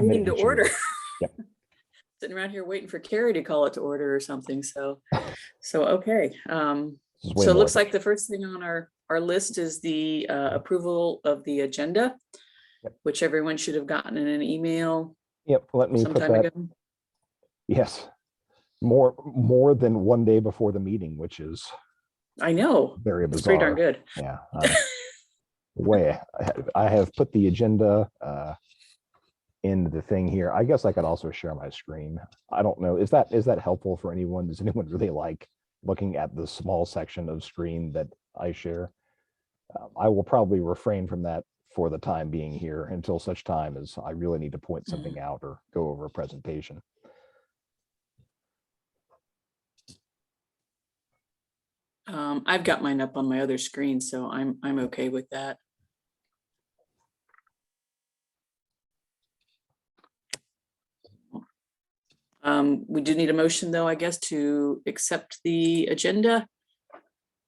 Meeting to change. order. Yep. Sitting around here waiting for Carrie to call it to order or something. So okay. This is way So it more looks like the first thing on our list is the approval of the agenda, Yep. which everyone should have gotten in an email Yep, let me some put time that. ago. Yes, more than one day before the meeting, which is I know. very It's pretty darn bizarre. good. Yeah. Way I have put the agenda in the thing here. I guess I could also share my screen. I don't know. Is that helpful for anyone? Does anyone really like looking at the small section of screen that I share? I will probably refrain from that for the time being here until such time as I really need to point something out or go over a presentation. I've got mine up on my other screen, so I'm okay with that. We do need a motion, though, I guess, to accept the agenda.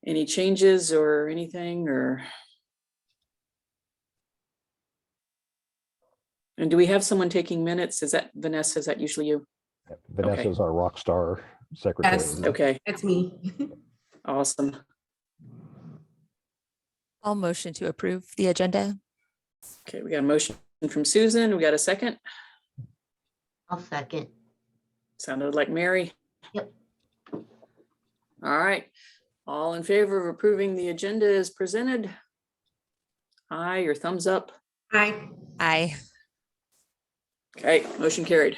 Any changes or anything, or? And do we have someone taking minutes? Is that Vanessa? Is that usually you? Vanessa's our rock star secretary. Yes. Okay. It's me. Awesome. I'll motion to approve the agenda. Okay, we got a motion from Susan. We got a second. I'll second. Sounded like Mary. Yep. All right. All in favor of approving the agenda as presented? Aye, or thumbs up? Hi. Aye. Okay, motion carried.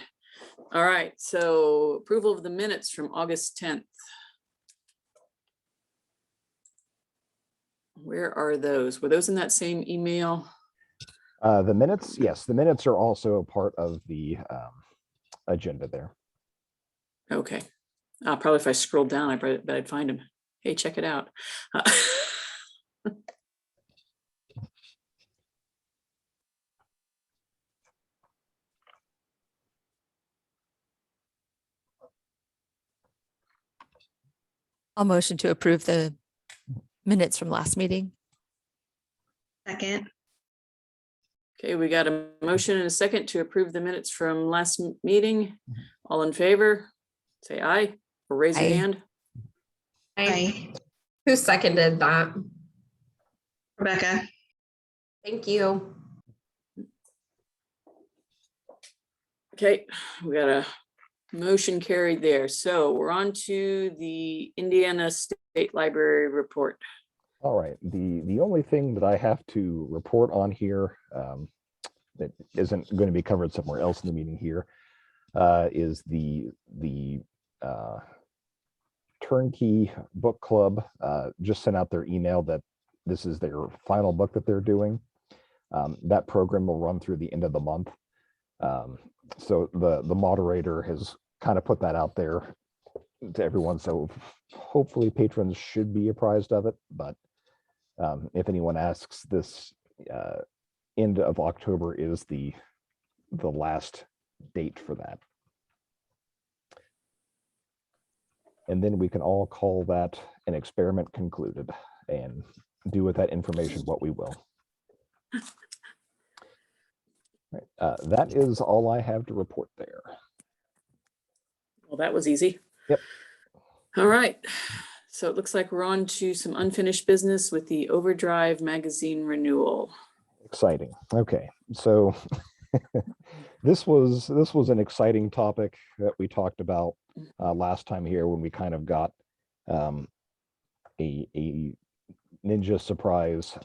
All right, so approval of the minutes from August 10th. Where are those? Were those in that same email? The minutes, yes, the minutes are also a part of the agenda there. Okay. Probably if I scroll down, I bet I'd find them. Hey, check it out. I'll motion to approve the minutes from last meeting. Second. Okay, we got a motion and a second to approve the minutes from last meeting. All in favor, say aye or raise your Aye. hand. Hi. Who seconded that? Rebecca. Thank you. Okay, we got a motion carried there. So we're on to the Indiana State Library report. All right, the only thing that I have to report on here that isn't going to be covered somewhere else in the meeting here is the Turnkey Book Club just sent out their email that this is their final book that they're doing. That program will run through the end of the month. So the moderator has kind of put that out there to everyone. So hopefully patrons should be apprised of it. But if anyone asks, this end of October is the last date for that. And then we can all call that an experiment concluded and do with that information what we will. Right. That is all I have to report there. Well, that was easy. Yep. All right. So it looks like we're on to some unfinished business with the Overdrive magazine renewal. Exciting. Okay, so this was an exciting topic that we talked about last time here when we kind of got a Ninja surprise,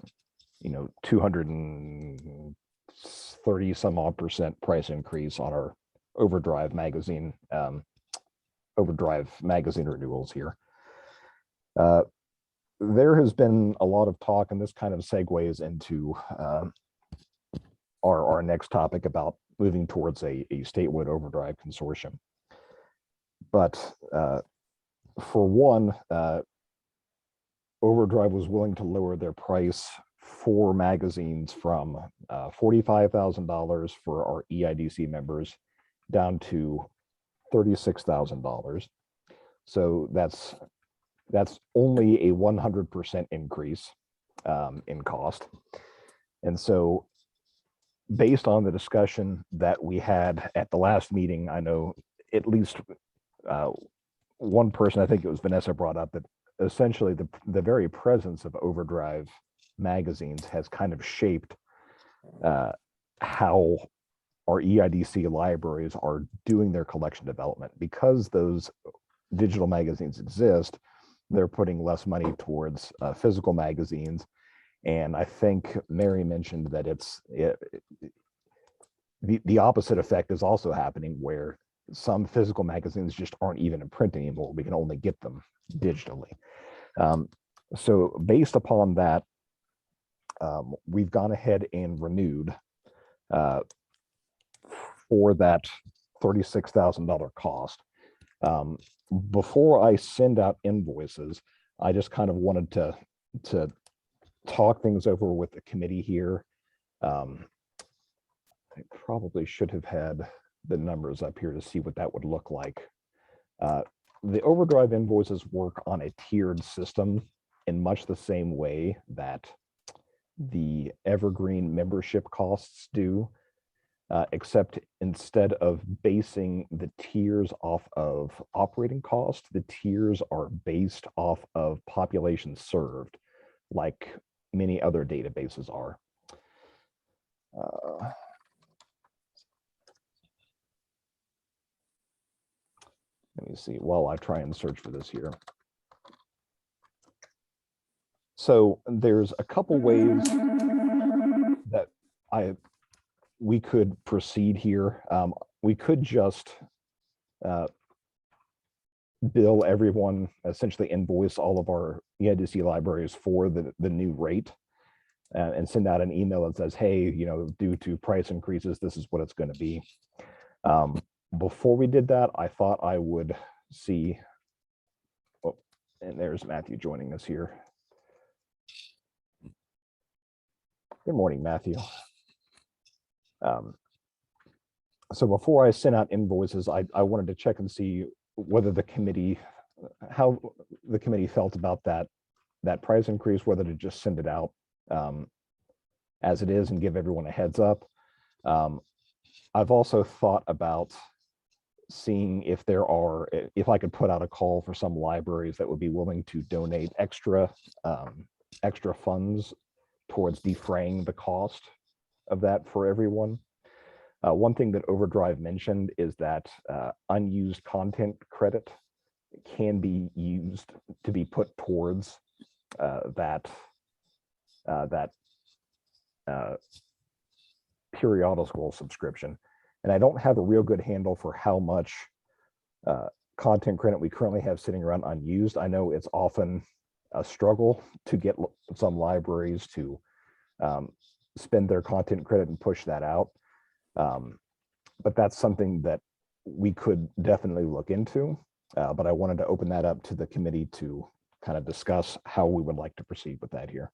230 some odd % price increase on our Overdrive magazine renewals here. There has been a lot of talk, and this kind of segues into our next topic about moving towards a statewide Overdrive consortium. But for one, Overdrive was willing to lower their price for magazines from $45,000 for our EIDC members down to $36,000. So that's only a 100% increase in cost. And so based on the discussion that we had at the last meeting, I know at least one person, I think it was Vanessa, brought up that essentially the very presence of Overdrive magazines has kind of shaped how our EIDC libraries are doing their collection development. Because those digital magazines exist, they're putting less money towards physical magazines. And I think Mary mentioned that the opposite effect is also happening, where some physical magazines just aren't even in print anymore. We can only get them digitally. So based upon that, we've gone ahead and renewed for that $36,000 cost. Before I send out invoices, I just kind of wanted to talk things over with the committee here. I probably should have had the numbers up here to see what that would look like. The Overdrive invoices work on a tiered system in much the same way that the Evergreen membership costs do, except instead of basing the tiers off of operating cost, the tiers are based off of population served, like many other databases are. Let me see while I try and search for this here. So there's a couple ways that we could proceed here. We could just bill everyone, essentially invoice all of our EIDC libraries for the new rate, and send out an email that says, hey, due to price increases, this is what it's going to be. Before we did that, I thought I would see, oh, and there's Matthew joining us here. Good morning, Matthew. So before I sent out invoices, I wanted to check and see whether how the committee felt about that price increase, whether to just send it out as it is and give everyone a heads up. I've also thought about seeing if I could put out a call for some libraries that would be willing to donate extra funds towards defraying the cost of that for everyone. One thing that Overdrive mentioned is that unused content credit can be used to be put towards that periodical subscription. And I don't have a real good handle for how much content credit we currently have sitting around unused. I know it's often a struggle to get some libraries to spend their content credit and push that out. But that's something that we could definitely look into. But I wanted to open that up to the committee to kind of discuss how we would like to proceed with that here.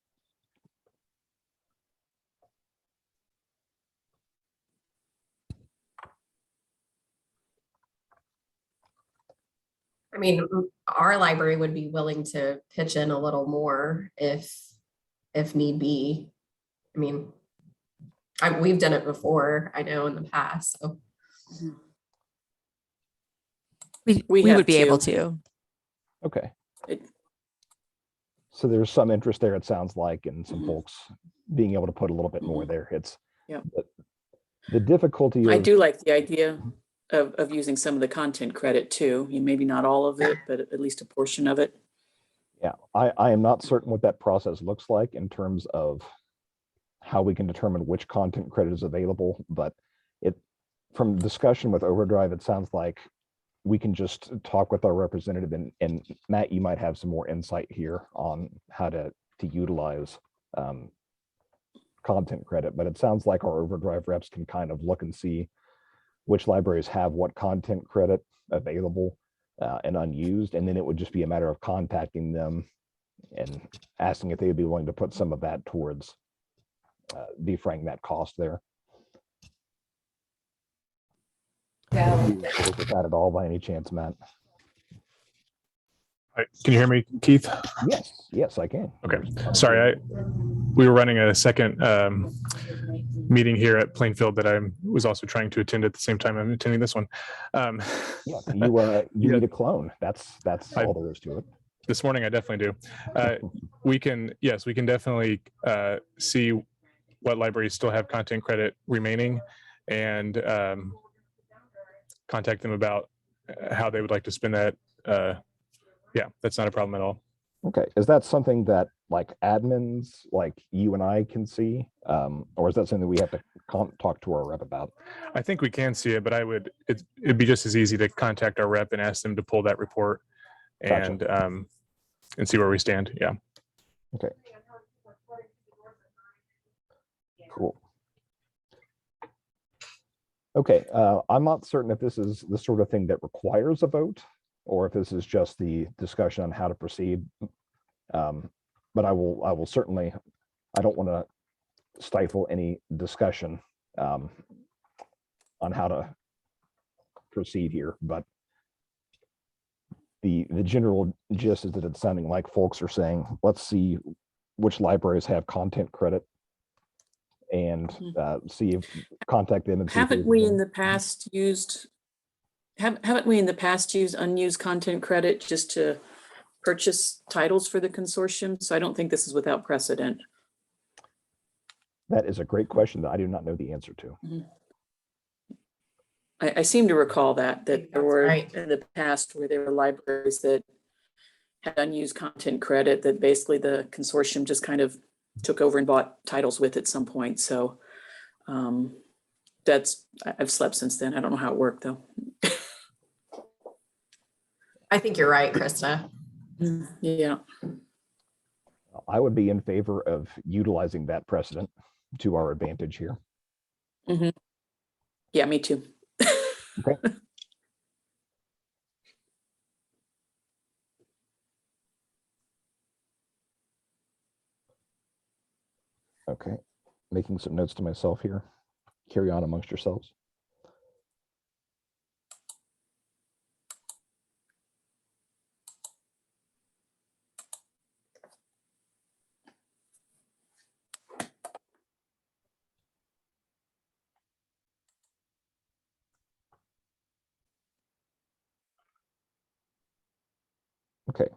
I mean, our library would be willing to pitch in a little more if need be. I mean, we've done it before, I know, in the past. So We have would be able to. to. Okay. It- So there's some interest there, it sounds like, and some folks being able to put a little bit more there. It's Yep. the difficulty I of, do like the idea of using some of the content credit too. Maybe not all of it, but at least a portion of it. yeah, I am not certain what that process looks like in terms of how we can determine which content credit is available, but from discussion with Overdrive, it sounds like we can just talk with our representative, and Matt, you might have some more insight here on how to utilize content credit, but it sounds like our Overdrive reps can kind of look and see which libraries have what content credit available and unused, and then it would just be a matter of contacting them and asking if they would be willing to put some of that towards defraying that cost there. yeah. Have you worked with that at all by any chance, Matt? Hi, can you hear me, Keith? Yes, I can. Okay, sorry, we were running a second meeting here at Plainfield that I was also trying to attend at the same time I'm attending this one. Yeah, you Yeah. need a clone. That's all there is to it. This morning I definitely do. We can definitely see what libraries still have content credit remaining and contact them about how they would like to spend that. Yeah, that's not a problem at all. Okay, is that something that like admins like you and I can see, or is that something that we have to talk to our rep about? I think we can see it, but it'd be just as easy to contact our rep and ask them to pull that report and and see where we stand. Yeah. Okay. Cool. Okay, I'm not certain if this is the sort of thing that requires a vote or if this is just the discussion on how to proceed. But I will certainly, I don't want to stifle any discussion on how to proceed here, but the general gist is that it's sounding like folks are saying, let's see which libraries have content credit and see if contact them and see Haven't we in the past used unused content credit just to purchase titles for the consortium? So I don't think this is without precedent. That is a great question that I do not know the answer to. I seem to recall that there were right. in the past where there were libraries that had unused content credit that basically the consortium just kind of took over and bought titles with at some point. So I've slept since then. I don't know how it worked though. I think you're right, Krista. Yeah. I would be in favor of utilizing that precedent to our advantage here. Mm-hmm. Yeah, me too. Okay. Okay, making some notes to myself here. Carry on amongst yourselves. Okay,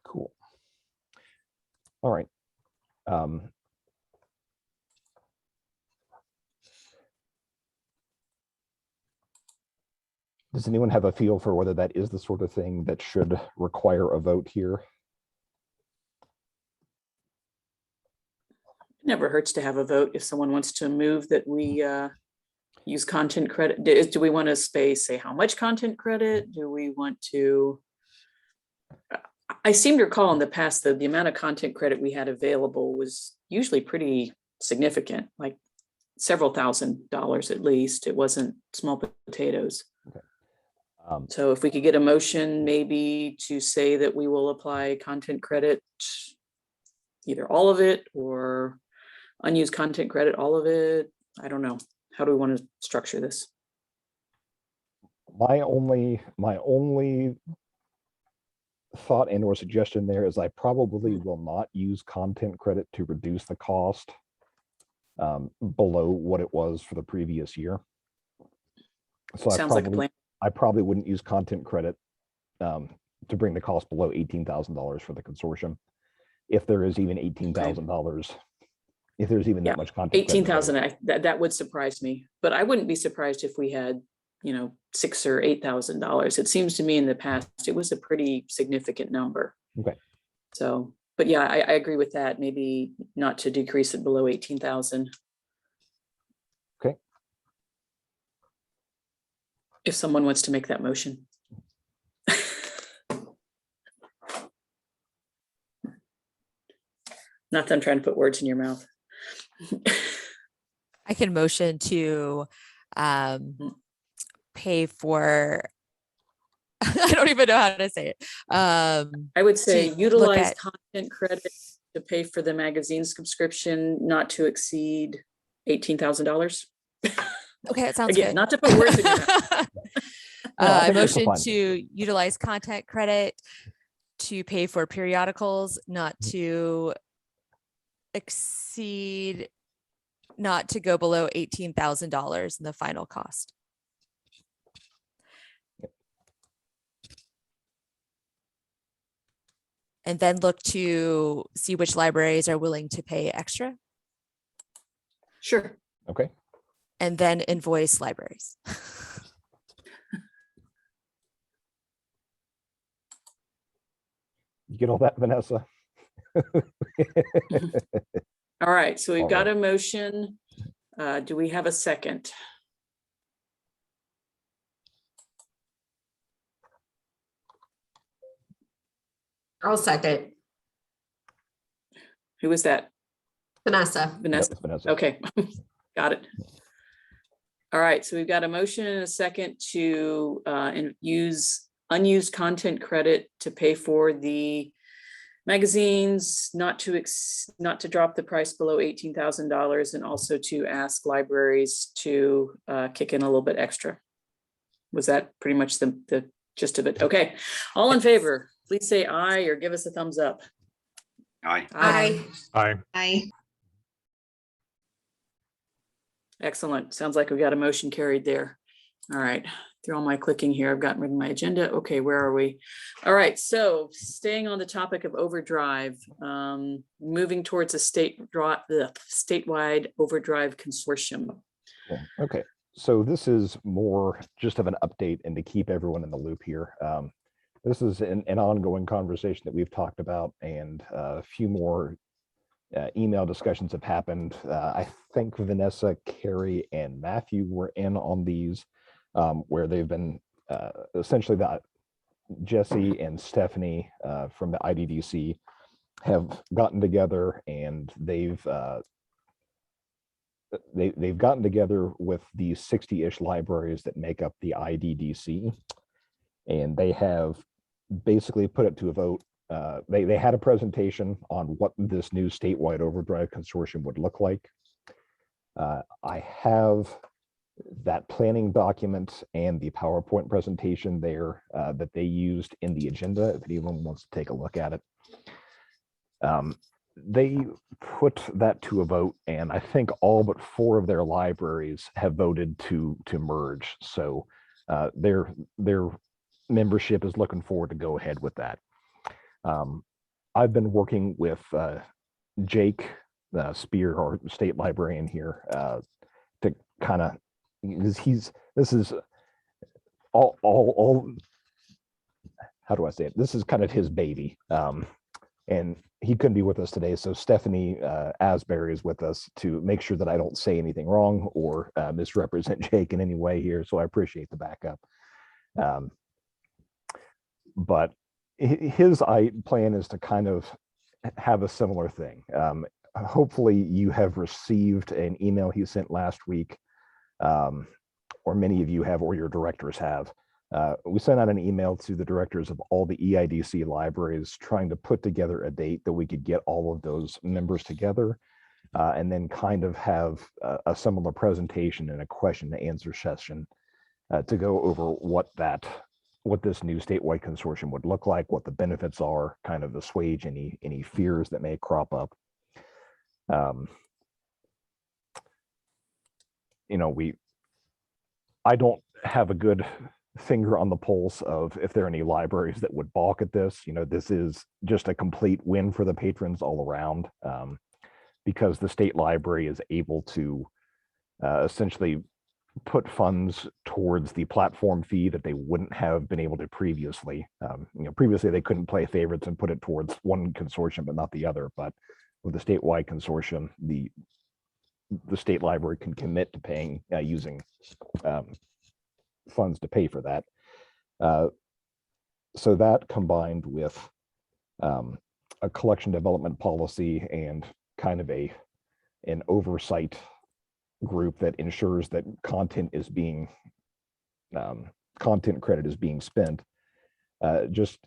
cool. All right. Does anyone have a feel for whether that is the sort of thing that should require a vote here? Never hurts to have a vote if someone wants to move that we use content credit. Do we want to say how much content credit? Do we want to? I seem to recall in the past that the amount of content credit we had available was usually pretty significant, like several $1,000s at least. It wasn't small potatoes. Okay. So if we could get a motion maybe to say that we will apply content credit, either all of it or unused content credit, all of it. I don't know. How do we want to structure this? My only thought and or suggestion there is I probably will not use content credit to reduce the cost below what it was for the previous year. So Sounds like a plan. I probably wouldn't use content credit to bring the cost below $18,000 for the consortium. If there is even $18,000, if there's even that much content. 18,000, that would surprise me, but I wouldn't be surprised if we had, $6,000 or $8,000. It seems to me in the past, it was a pretty significant number. Okay. So, but yeah, I agree with that. Maybe not to decrease it below 18,000. Okay. If someone wants to make that motion. Not that I'm trying to put words in your mouth. I can motion to pay for, I don't even know how to say it. I would say to utilize look content credit to pay for the magazine subscription not to exceed $18,000. Okay, that sounds Again, good. not to put words in your mouth. No, I I think that's motion fine. to utilize content credit to pay for periodicals, not to exceed, not to go below $18,000 in the final cost. And then look to see which libraries are willing to pay extra, Sure. Okay. and then invoice libraries. You get all that, Vanessa? All right, so we've All got right. a motion. Do we have a second? I'll second. Who was that? Vanessa. Vanessa? Yep, Vanessa. Okay, got it. All right, so we've got a motion and a second to use unused content credit to pay for the magazines, not to drop the price below $18,000, and also to ask libraries to kick in a little bit extra. Was that pretty much the gist of it? Okay, all in favor, please say aye or give us a thumbs up. Aye. Aye. Aye. Excellent. Sounds like we got a motion carried there. All right, through all my clicking here, I've gotten rid of my agenda. Okay, where are we? All right, so staying on the topic of Overdrive, moving towards a statewide Overdrive consortium. Cool. Okay, so this is more just of an update and to keep everyone in the loop here. This is an ongoing conversation that we've talked about, and a few more email discussions have happened. I think Vanessa, Carrie, and Matthew were in on these, where they've been essentially Jesse and Stephanie from the IDDC have gotten together, and they've gotten together with the 60-ish libraries that make up the IDDC, and they have basically put it to a vote. They had a presentation on what this new statewide Overdrive consortium would look like. I have that planning document and the PowerPoint presentation there that they used in the agenda, if anyone wants to take a look at it. They put that to a vote, and I think all but 4 of their libraries have voted to merge. So their membership is looking forward to go ahead with that. I've been working with Jake Spear, our state librarian here, to kind of, this is all, how do I say it? This is kind of his baby. And he couldn't be with us today. So Stephanie Asbury is with us to make sure that I don't say anything wrong or misrepresent Jake in any way here. So I appreciate the backup. But his plan is to kind of have a similar thing. Hopefully you have received an email he sent last week, or many of you have, or your directors have. We sent out an email to the directors of all the EIDC libraries trying to put together a date that we could get all of those members together, and then kind of have a similar presentation and a question and answer session to go over what this new statewide consortium would look like, what the benefits are, kind of assuage any fears that may crop up. I don't have a good finger on the pulse of if there are any libraries that would balk at this. This is just a complete win for the patrons all around, because the state library is able to essentially put funds towards the platform fee that they wouldn't have been able to previously. Previously they couldn't play favorites and put it towards one consortium but not the other. But with the statewide consortium, the state library can commit to paying using funds to pay for that. So that combined with a collection development policy and kind of an oversight group that ensures that content credit is being spent, just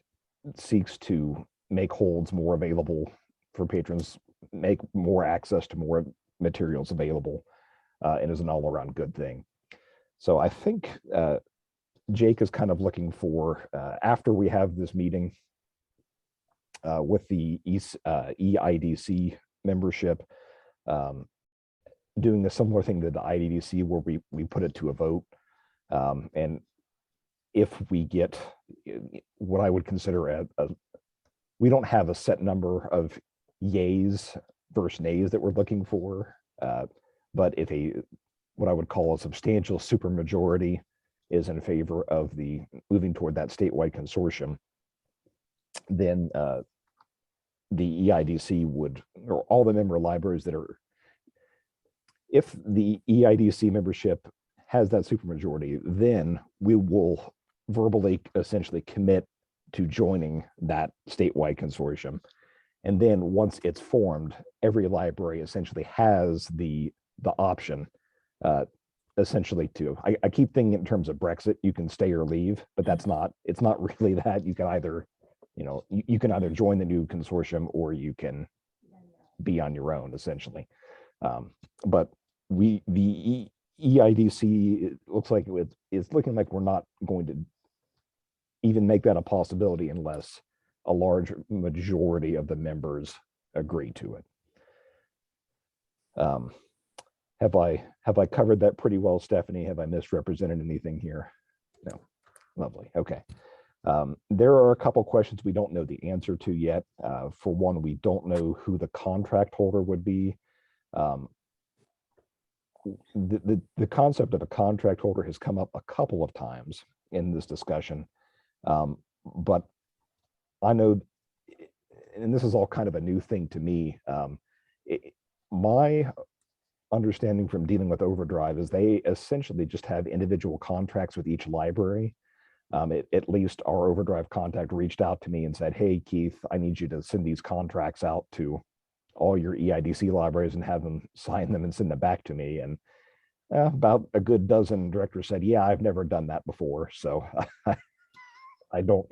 seeks to make holds more available for patrons, make more access to more materials available, and is an all-around good thing. So I think Jake is kind of looking for, after we have this meeting, with the EIDC membership, doing a similar thing to the IDDC where we put it to a vote. And if we get what I would consider we don't have a set number of yays versus nays that we're looking for, but if what I would call a substantial supermajority is in favor of the moving toward that statewide consortium, then the EIDC would, or all the member libraries that are, if the EIDC membership has that supermajority, then we will verbally essentially commit to joining that statewide consortium. And then once it's formed, every library essentially has the option essentially to, I keep thinking in terms of Brexit, you can stay or leave, but it's not really that. You can either, you can either join the new consortium or you can be on your own essentially. But the EIDC, it looks like it's looking like we're not going to even make that a possibility unless a large majority of the members agree to it. Have I covered that pretty well, Stephanie? Have I misrepresented anything here? No. Lovely. Okay. There are a couple questions we don't know the answer to yet. For one, we don't know who the contract holder would be. The concept of a contract holder has come up a couple of times in this discussion, but I know, and this is all kind of a new thing to me, my understanding from dealing with Overdrive is they essentially just have individual contracts with each library. At least our Overdrive contact reached out to me and said, hey, Keith, I need you to send these contracts out to all your EIDC libraries and have them sign them and send them back to me. And about a good dozen directors said, yeah, I've never done that before. So I don't,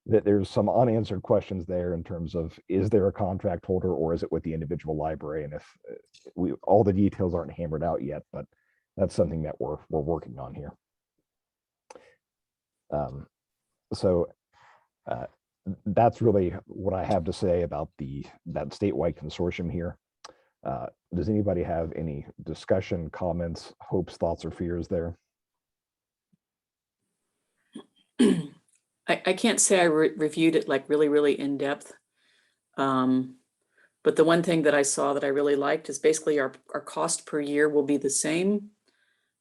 there's some unanswered questions there in terms of, is there a contract holder or is it with the individual library? And if all the details aren't hammered out yet, but that's something that we're working on here. So that's really what I have to say about that statewide consortium here. Does anybody have any discussion, comments, hopes, thoughts, or fears there? I can't say I reviewed it like really in depth. But the one thing that I saw that I really liked is basically our cost per year will be the same,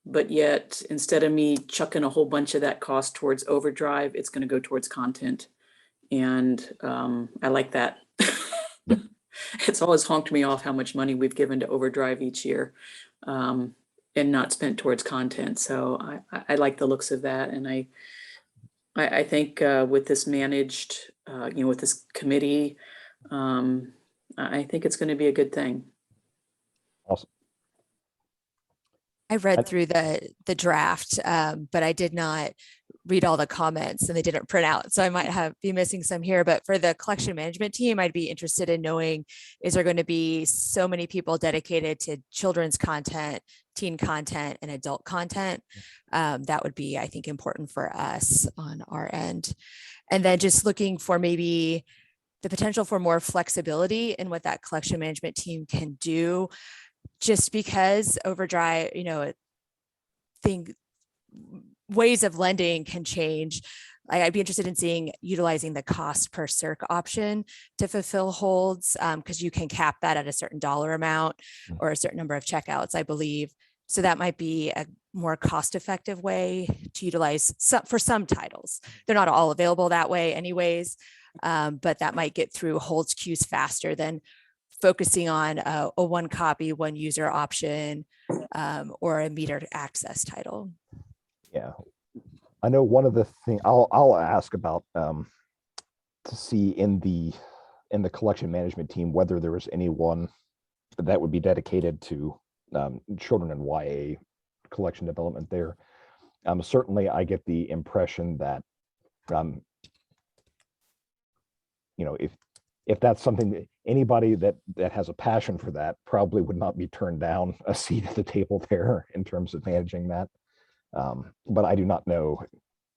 but yet instead of me chucking a whole bunch of that cost towards Overdrive, it's going to go towards content. And I like that. It's always honked me off how much money we've given to Overdrive each year and not spent towards content. So I like the looks of that. And I think with this managed, with this committee, I think it's going to be a good thing. Awesome. I read through the draft, but I did not read all the comments and they didn't print out. So I might be missing some here, but for the collection management team, I'd be interested in knowing, is there going to be so many people dedicated to children's content, teen content, and adult content? That would be, I think, important for us on our end. And then just looking for maybe the potential for more flexibility in what that collection management team can do, just because Overdrive, ways of lending can change. I'd be interested in utilizing the cost per circ option to fulfill holds, because you can cap that at a certain dollar amount or a certain number of checkouts, I believe. So that might be a more cost-effective way to utilize for some titles. They're not all available that way anyways, but that might get through holds queues faster than focusing on a one copy, one user option, or a metered access title. Yeah, I know one of the things I'll ask about to see in the collection management team whether there was anyone that would be dedicated to children and YA collection development there. Certainly, I get the impression that if that's something that anybody that has a passion for that probably would not be turned down a seat at the table there in terms of managing that. But I do not know.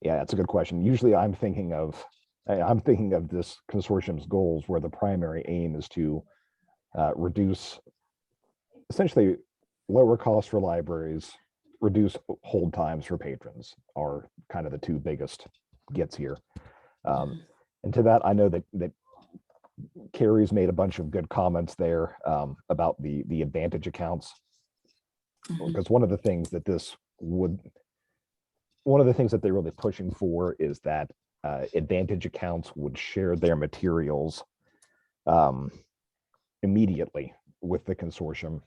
Yeah, that's a good question. Usually I'm thinking of I'm thinking of this consortium's goals where the primary aim is to reduce, essentially lower costs for libraries, reduce hold times for patrons are kind of the two biggest gets here. And to that, I know that Carrie's made a bunch of good comments there about the Advantage accounts, because one of the things that they're really pushing for is that Advantage accounts would share their materials immediately with the consortium,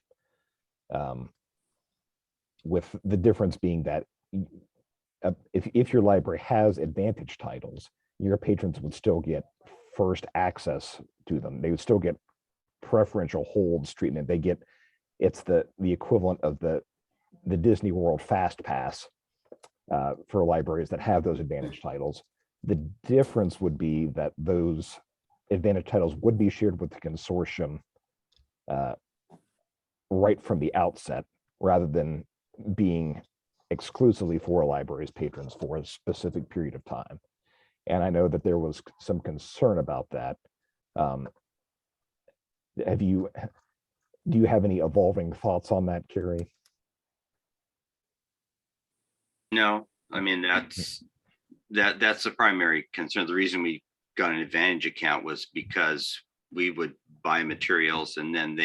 with the difference being that if your library has Advantage titles, your patrons would still get first access to them. They would still get preferential holds treatment. It's the equivalent of the Disney World Fast Pass for libraries that have those Advantage titles. The difference would be that those Advantage titles would be shared with the consortium right from the outset, rather than being exclusively for a library's patrons for a specific period of time. And I know that there was some concern about that. Do you have any evolving thoughts on that, Carrie? No, I mean, that's the primary concern. The reason we got an Advantage account was because we would buy materials and then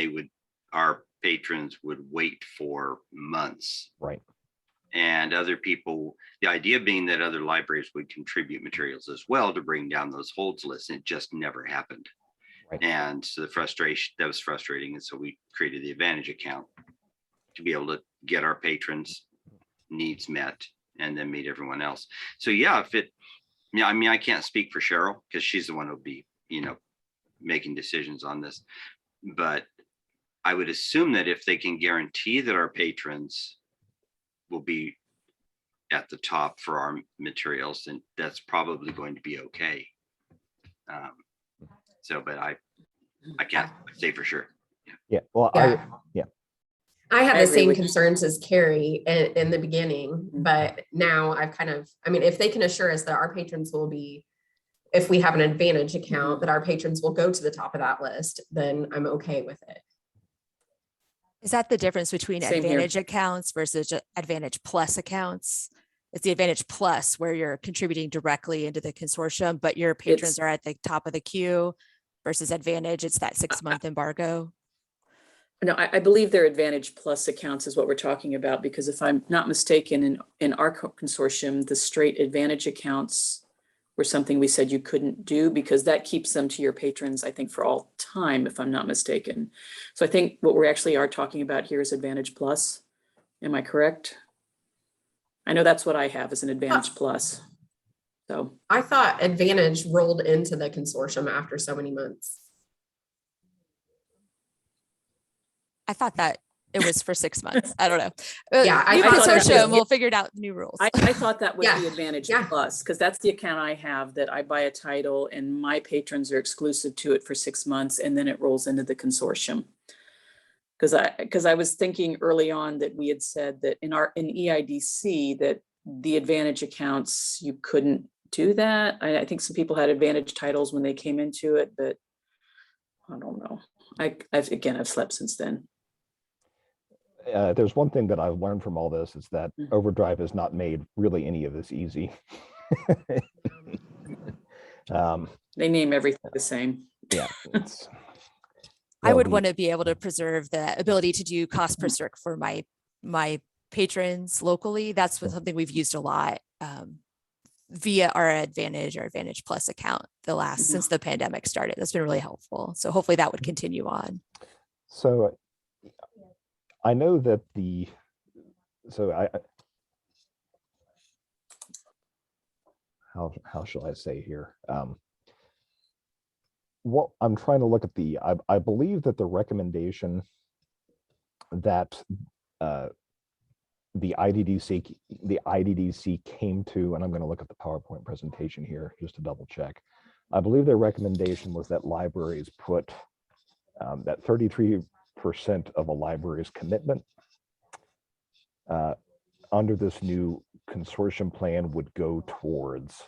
our patrons would wait for months. Right. And other people, the idea being that other libraries would contribute materials as well to bring down those holds lists, and it just never happened. Right. And so that was frustrating. And so we created the Advantage account to be able to get our patrons' needs met and then meet everyone else. So yeah, I mean, I can't speak for Cheryl because she's the one who'll be, making decisions on this. But I would assume that if they can guarantee that our patrons will be at the top for our materials, then that's probably going to be okay. But I can't say for sure. Yeah. Well, Yeah. I had I the agree same with you. concerns as Carrie in the beginning, but now I've if they can assure us that our patrons will be, if we have an Advantage account, that our patrons will go to the top of that list, then I'm okay with it. Is that the difference between Same here. Advantage accounts versus Advantage Plus accounts? It's the Advantage Plus where you're contributing directly into the consortium, but your patrons are at the top of the queue, versus Advantage, it's that 6-month embargo. No, I believe their Advantage Plus accounts is what we're talking about, because if I'm not mistaken, in our consortium, the straight Advantage accounts were something we said you couldn't do, because that keeps them to your patrons, I think, for all time, if I'm not mistaken. So I think what we actually are talking about here is Advantage Plus. Am I correct? I know that's what I have as an Advantage Plus. So I thought Advantage rolled into the consortium after so many months. I thought that it was for 6 months. I don't know. Yeah, I new thought that consortium, was- we'll figure out new rules. I thought that was Yeah, the Advantage yeah. Plus, because that's the account I have, that I buy a title and my patrons are exclusive to it for 6 months, and then it rolls into the consortium. Because I was thinking early on that we had said that in EIDC that the Advantage accounts, you couldn't do that. I think some people had Advantage titles when they came into it, but I don't know. I've slept since then. There's one thing that I've learned from all this is that Overdrive has not made really any of this easy. They name everything the same. Yeah. I would want to be able to preserve the ability to do cost per circ for my patrons locally. That's something we've used a lot via our Advantage Plus account since the pandemic started. That's been really helpful. So hopefully that would continue on. So I know that how shall I say here? What I'm trying to look at I believe that the recommendation that the IDDC came to, and I'm going to look at the PowerPoint presentation here just to double check. I believe their recommendation was that libraries put that 33% of a library's commitment under this new consortium plan would go towards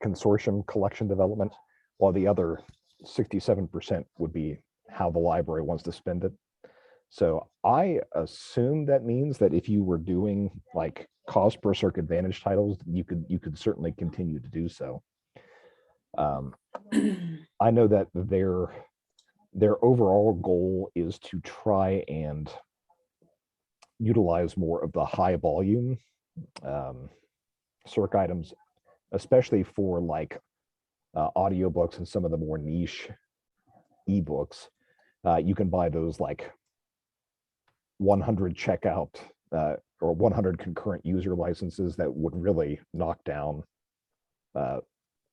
consortium collection development, while the other 67% would be how the library wants to spend it. So I assume that means that if you were doing like cost per circ advantage titles, you could certainly continue to do so. I know that their overall goal is to try and utilize more of the high volume circ items, especially for like audiobooks and some of the more niche ebooks. You can buy those like 100 checkout or 100 concurrent user licenses that would really knock down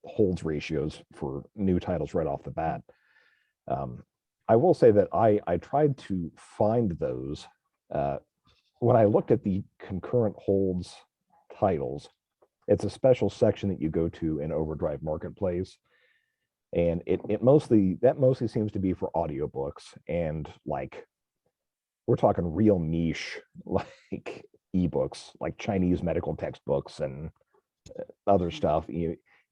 holds ratios for new titles right off the bat. I will say that I tried to find those. When I looked at the concurrent holds titles, it's a special section that you go to in Overdrive Marketplace. And it mostly seems to be for audiobooks, and like we're talking real niche like ebooks, like Chinese medical textbooks and other stuff.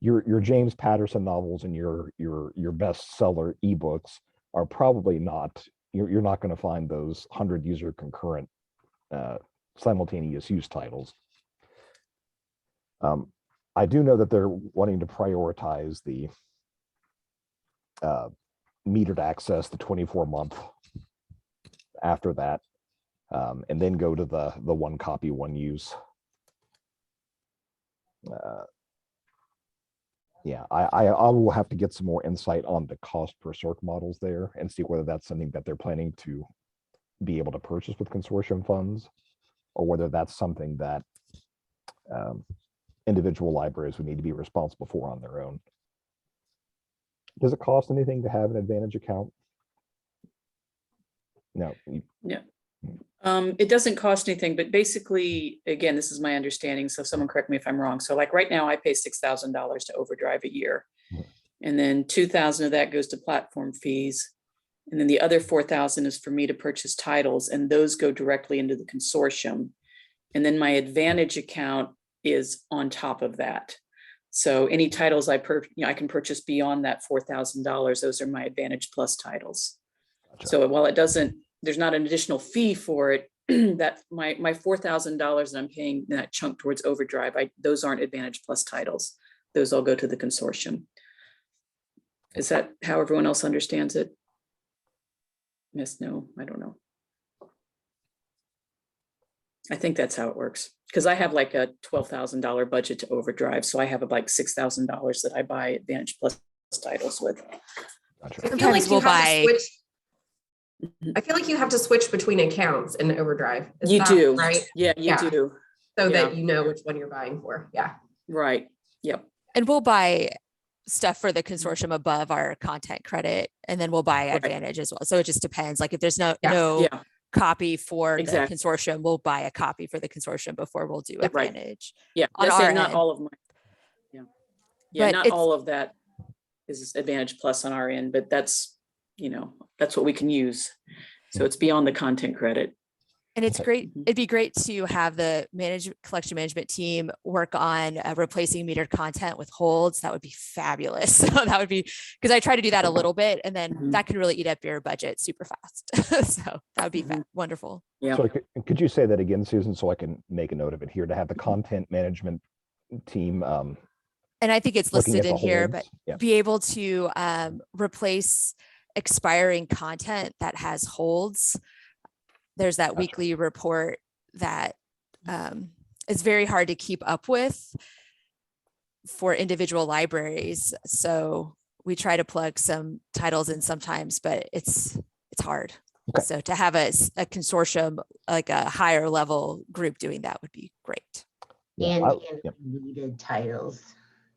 Your James Patterson novels and your bestseller ebooks are probably not, you're not going to find those 100 user concurrent simultaneous use titles. I do know that they're wanting to prioritize the metered access, the 24-month after that, and then go to the one copy, one use. Yeah, I will have to get some more insight on the cost per circ models there and see whether that's something that they're planning to be able to purchase with consortium funds, or whether that's something that individual libraries would need to be responsible for on their own. Does it cost anything to have an Advantage account? No. It doesn't cost anything, but basically, again, this is my understanding. So someone correct me if I'm wrong. So like right now I pay $6,000 to Overdrive a year. And then 2,000 of that goes to platform fees. And then the other 4,000 is for me to purchase titles, and those go directly into the consortium. And then my Advantage account is on top of that. So any titles I can purchase beyond that $4,000, those are my Advantage Plus titles. Gotcha. So while there's not an additional fee for it, that my $4,000 that I'm paying that chunk towards Overdrive, those aren't Advantage Plus titles. Those all go to the consortium. Is that how everyone else understands it? Yes, no, I don't know. I think that's how it works, because I have like a $12,000 budget to Overdrive, so I have like $6,000 that I buy Advantage Plus titles with. Gotcha. I feel like you have to switch. I feel like you have to switch between accounts in Overdrive. You do, right? Yeah, you do. So that you know which one you're buying for. Yeah. Right. Yep. And we'll buy stuff for the consortium above our content credit, and then we'll buy Advantage as well. So it just depends. Like if there's no copy for the consortium, we'll buy a copy for the consortium before we'll do Advantage. Yeah, on our end. Not all of mine. Yeah, not all of that is Advantage Plus on our end, but that's what we can use. So it's beyond the content credit. And it's great. It'd be great to have the collection management team work on replacing metered content with holds. That would be fabulous. So that would be, because I try to do that a little bit, and then that can really eat up your budget super fast. So that would be wonderful. Yeah. So could you say that again, Susan, so I can make a note of it here, to have the content management team? And I think it's listed in here, but be able to replace expiring content that has holds. There's that weekly report that is very hard to keep up with for individual libraries. So we try to plug some titles in sometimes, but it's hard. Okay. So to have a consortium, like a higher level group doing that would be great. And weeded titles,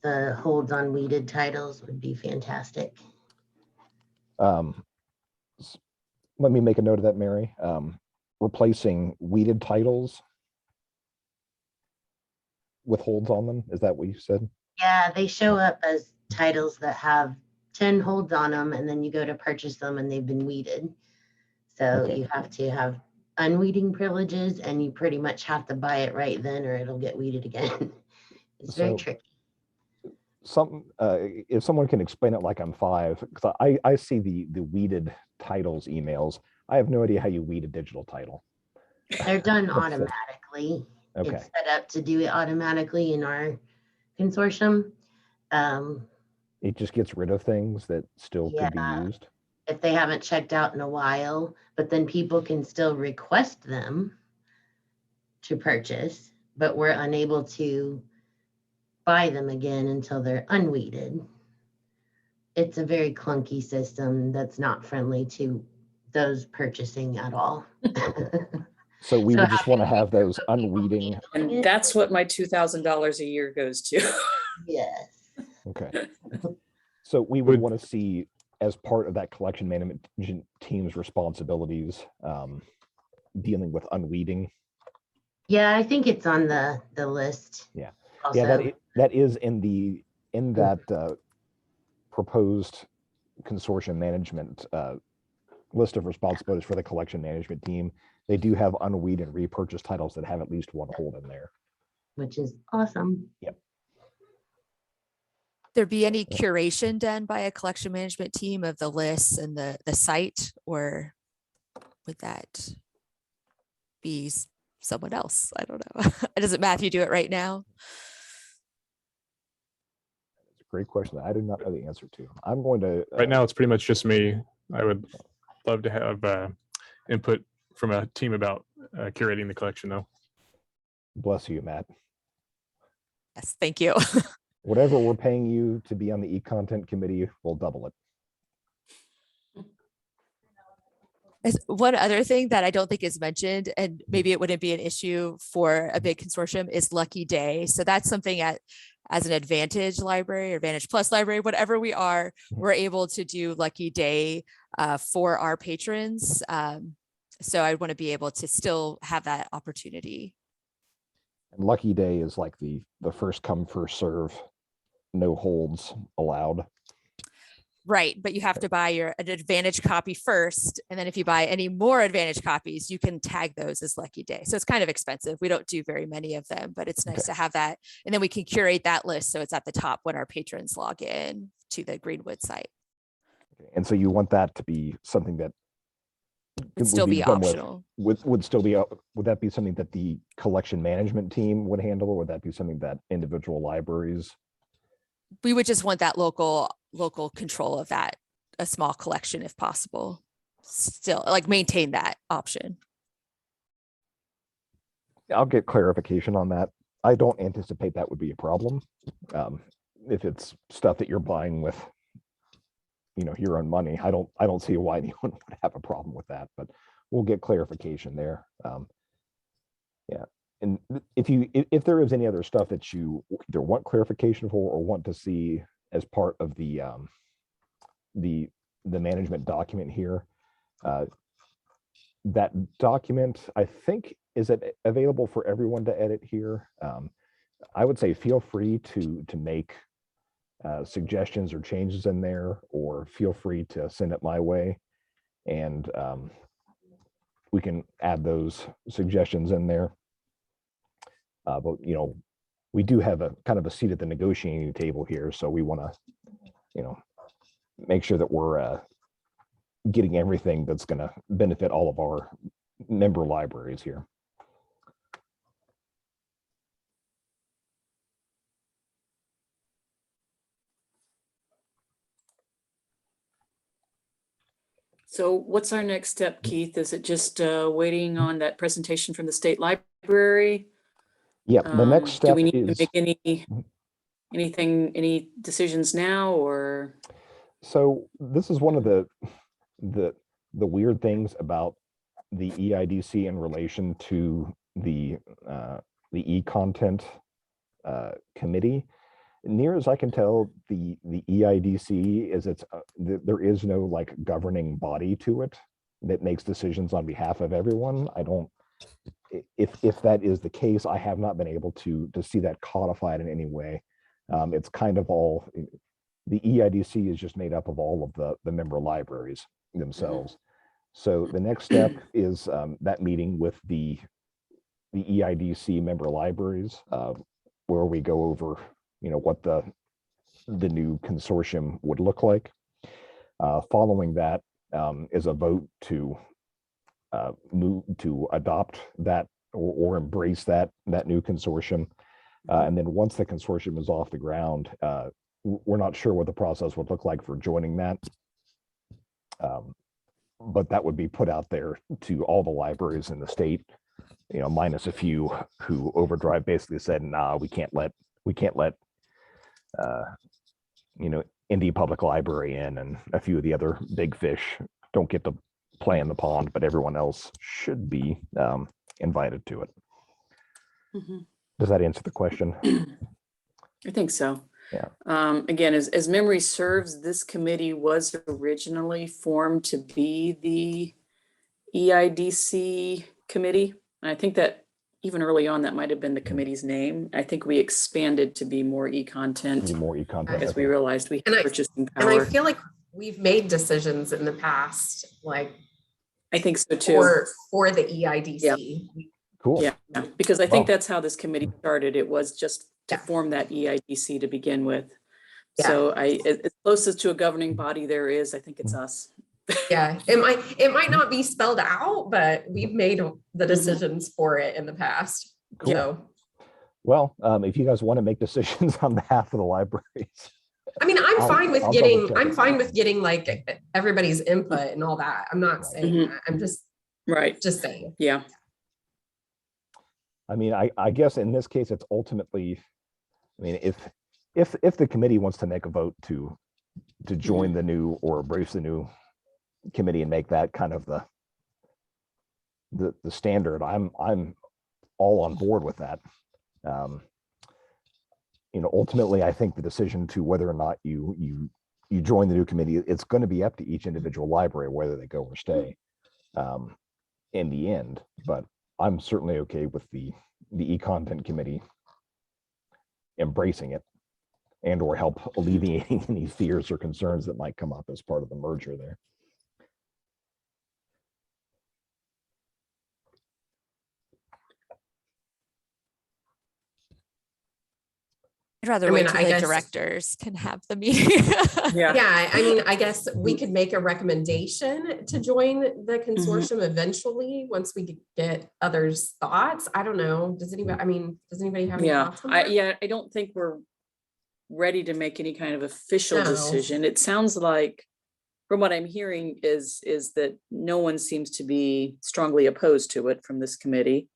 the holds on weeded titles would be fantastic. Let me make a note of that, Mary. Replacing weeded titles with holds on them. Is that what you said? Yeah, they show up as titles that have 10 holds on them, and then you go to purchase them and they've been weeded. So you have to have unweeding privileges, and you pretty much have to buy it right then or it'll get weeded again. It's very tricky. if someone can explain it like I'm 5, because I see the weeded titles emails. I have no idea how you weed a digital title. They're done That's, automatically. okay. It's set up to do it automatically in our consortium. It just gets rid of things that still could be Yeah. used. If they haven't checked out in a while, but then people can still request them to purchase, but we're unable to buy them again until they're unweeded. It's a very clunky system that's not friendly to those purchasing at all. So we So would just want to having have those people unweeding. And that's what my $2,000 a year goes to. Yes. Okay. So we would want to see, as part of that collection management team's responsibilities, dealing with unweeding. Yeah, I think it's on the list. Yeah. Also. Yeah, that is in that proposed consortium management list of responsibilities for the collection management team. They do have unweed and repurchase titles that have at least one hold in there. Which is awesome. Yep. There be any curation done by a collection management team of the lists and the site, or would that be someone else? I don't know. Doesn't Matthew do it right now? It's a great question that I do not know the answer to. I'm going to Right now, it's pretty much just me. I would love to have input from a team about curating the collection, though. bless you, Matt. Yes, thank you. Whatever we're paying you to be on the eContent committee, we'll double it. One other thing that I don't think is mentioned, and maybe it wouldn't be an issue for a big consortium, is Lucky Day. So that's something as an Advantage library or Advantage Plus library, whatever we are, we're able to do Lucky Day for our patrons. So I want to be able to still have that opportunity. And Lucky Day is like the first come, first serve, no holds allowed. Right, but you have to buy an Advantage copy first, and then if you buy any more Advantage copies, you can tag those as Lucky Day. So it's kind of expensive. We don't do very many of them, but it's nice to have that. And then we can curate that list so it's at the top when our patrons log in to the Greenwood site. And so you want that to be something that It'd still be done with- optional. would still be, would that be something that the collection management team would handle, or would that be something that individual libraries? We would just want that local control of that, a small collection if possible. Still, like, maintain that option. I'll get clarification on that. I don't anticipate that would be a problem. If it's stuff that you're buying with, your own money, I don't see why anyone would have a problem with that, but we'll get clarification there. Yeah. And if there is any other stuff that you either want clarification for or want to see as part of the management document here, that document, I think, is it available for everyone to edit here? I would say feel free to make suggestions or changes in there, or feel free to send it my way, and we can add those suggestions in there. But we do have a kind of a seat at the negotiating table here, so we want to make sure that we're getting everything that's going to benefit all of our member libraries here. So what's our next step, Keith? Is it just waiting on that presentation from the state library? Yeah, the next step do we need is to make any decisions now, or? So this is one of the weird things about the EIDC in relation to the eContent committee. Near as I can tell, the EIDC is there is no like governing body to it that makes decisions on behalf of everyone. I don't. If that is the case, I have not been able to see that codified in any way. It's kind of all, the EIDC is just made up of all of the member libraries themselves. Mm-hmm. So the next step is that meeting with the EIDC member libraries, where we go over, what the the new consortium would look like. Following that is a vote to move to adopt that or embrace that new consortium. And then once the consortium is off the ground, we're not sure what the process would look like for joining that. But that would be put out there to all the libraries in the state, you know, minus a few who Overdrive basically said, nah, we can't let you know, Indy Public Library in, and a few of the other big fish don't get to play in the pond, but everyone else should be invited to it. Mhm. Does that answer the question? I think so. Yeah. Again, as memory serves, this committee was originally formed to be the EIDC committee. And I think that even early on, that might have been the committee's name. I think we expanded to be more e-content More e-content. as we realized we And had I- purchasing And I power. feel like we've made decisions in the past, like I think so too. for the EIDC. Cool. Yeah, because I think Wow. that's how this committee started. It was just to Yeah. form that EIDC to begin with. Yeah. So as closest to a governing body there is, I think it's us. Yeah, it might not be spelled out, but we've made the decisions for it in the past. Cool. So, Well, if you guys want to make decisions on behalf of the libraries, I mean, I'm fine with I'll getting, double check I'm it. fine with getting like everybody's input and all that. I'm not saying Mhm. that. I'm Right, just saying. yeah. I mean, I guess in this case, it's ultimately, I mean, if the committee wants to make a vote to join the new or embrace the new committee and make that kind of the standard, I'm all on board with that. You know, ultimately, I think the decision to whether or not you join the new committee, it's going to be up to each individual library whether they go or stay in the end. But I'm certainly okay with the eContent committee embracing it and or help alleviating any fears or concerns that might come up as part of the merger there. I'd rather I wait mean, till I the guess- directors can have the meeting. Yeah. Yeah, I mean, I guess we could make a recommendation to join the consortium eventually, once we get others' thoughts. I don't know. Does anybody have any Yeah, thoughts on that? I don't think we're ready to make any kind of official No. decision. It sounds like, from what I'm hearing, is that no one seems to be strongly opposed to it from this committee.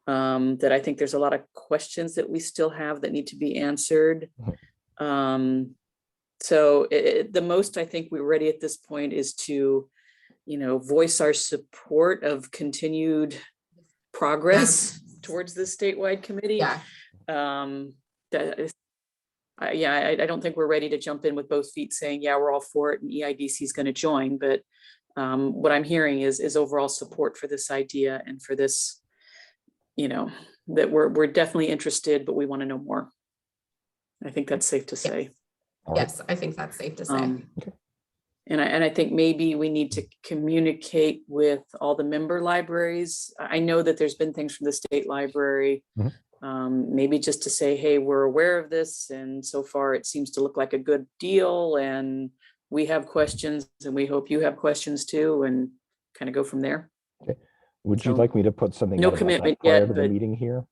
That I think there's a lot of questions that we still have that need to be answered. So the most I think we're ready at this point is to, you know, voice our support of continued progress towards this statewide committee. Yeah, That is, I don't think we're ready to jump in with both feet saying, yeah, we're all for it and EIDC is going to join. But what I'm hearing is overall support for this idea and for this, you know, that we're definitely interested, but we want to know more. I think that's safe to say. All right. yes, I think that's safe to say. Okay. And I think maybe we need to communicate with all the member libraries. I know that there's been things from the state library. Maybe just to say, hey, we're aware of this, and so far it seems to look like a good deal, and we have questions, and we hope you have questions too, and kind of go from there. Would you So, like me to put something no out about that commitment prior yet, to the but- meeting here?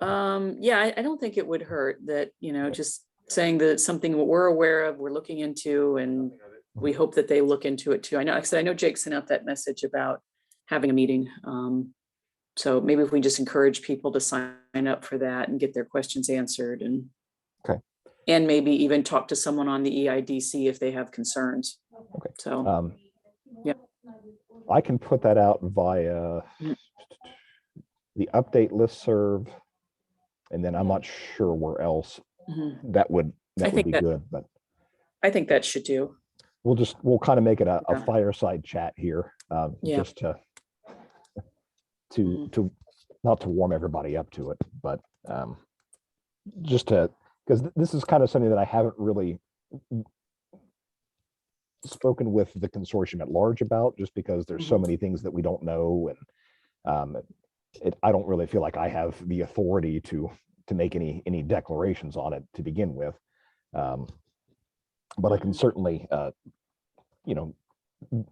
Yeah, I don't think it would hurt that, you know, just saying that it's something that we're aware of, we're looking into, and we hope that they look into it too. I know, like I said, I know Jake sent out that message about having a meeting. So maybe if we just encourage people to sign up for that and get their questions answered, and Okay. and maybe even talk to someone on the EIDC if they have concerns. Okay. So, yeah. I can put that out via Mm. the update listserv, and then I'm not sure where else mhm. that would think be that- good, but I think that should do. we'll kind of make it a Yeah. fireside chat here, Yeah. just to not to warm everybody up to it, but just to, because this is kind of something that I haven't really spoken with the consortium at large about, just because there's so Mhm. many things that we don't know, and I don't really feel like I have the authority to to make any declarations on it to begin with. But I can certainly, you know,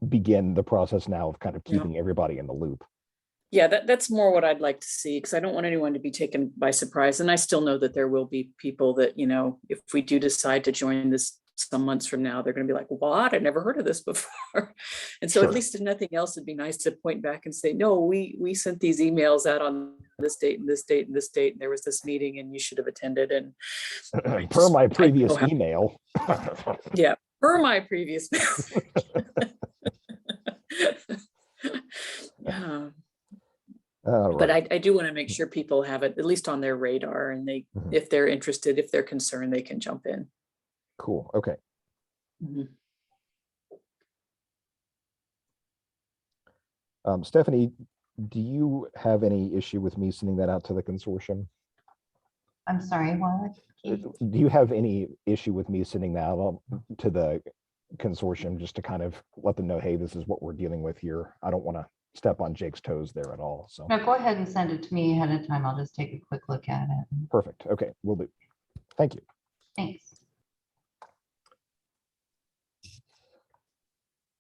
begin the process now of kind of keeping everybody in the loop. Yeah, that's more what I'd like to see, because I don't want anyone to be taken by surprise. And I still know that there will be people that, you know, if we do decide to join this some months from now, they're going to be like, what? I never heard of this before. And so Sure. at least if nothing else, it'd be nice to point back and say, no, we sent these emails out on this date and this date and this date, and there was this meeting and you should have attended. And Per my previous know how- email. yeah, per my previous. All But right. I do want to make sure people have it at least on their radar, and they, Mhm. if they're interested, if they're concerned, they can jump in. Cool. Okay. Mhm. Stephanie, do you have any issue with me sending that out to the consortium? I'm sorry, what? Do you have any issue with me sending that out to the consortium just to kind of let them know, hey, this is what we're dealing with here? I don't want to step on Jake's toes there at all. So No, go ahead and send it to me ahead of time. I'll just take a quick look at it. perfect. Okay, will do. Thank you. Thanks.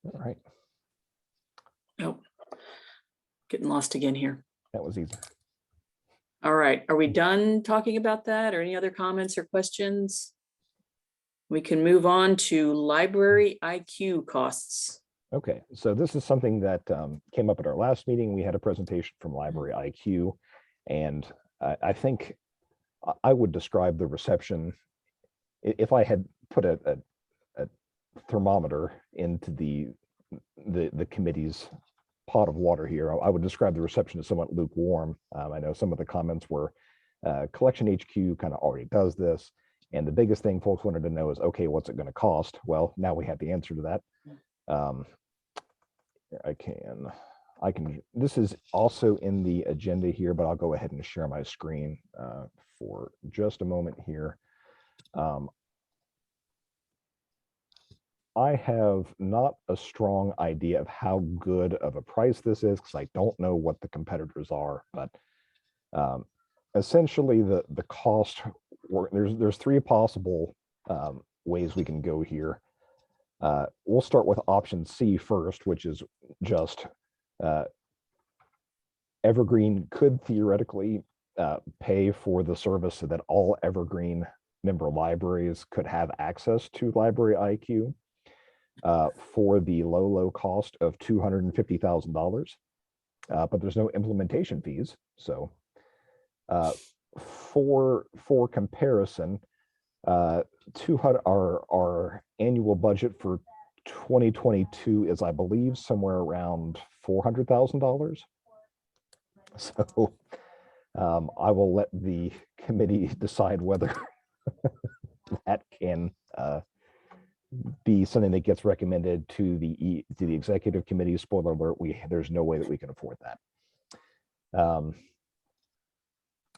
All right, Oh, getting lost again here. that was easy. All right, are we done talking about that, or any other comments or questions? We can move on to library IQ costs. Okay, so this is something that came up at our last meeting. We had a presentation from Library IQ, and I think I would describe the reception, if I had put a thermometer into the committee's pot of water here, I would describe the reception as somewhat lukewarm. I know some of the comments were Collection HQ kind of already does this, and the biggest thing folks wanted to know is, okay, what's it going to cost? Well, now we have the answer to that. I can, this is also in the agenda here, but I'll go ahead and share my screen for just a moment here. I have not a strong idea of how good of a price this is, because I don't know what the competitors are, but essentially the cost, there's three possible ways we can go here. We'll start with option C first, which is just Evergreen could theoretically pay for the service so that all Evergreen member libraries could have access to Library IQ for the low cost of $250,000. But there's no implementation fees. So for comparison, 200 our annual budget for 2022 is, I believe, somewhere around $400,000. So I will let the committee decide whether that can be something that gets recommended to the executive committee. Spoiler alert: there's no way that we can afford that.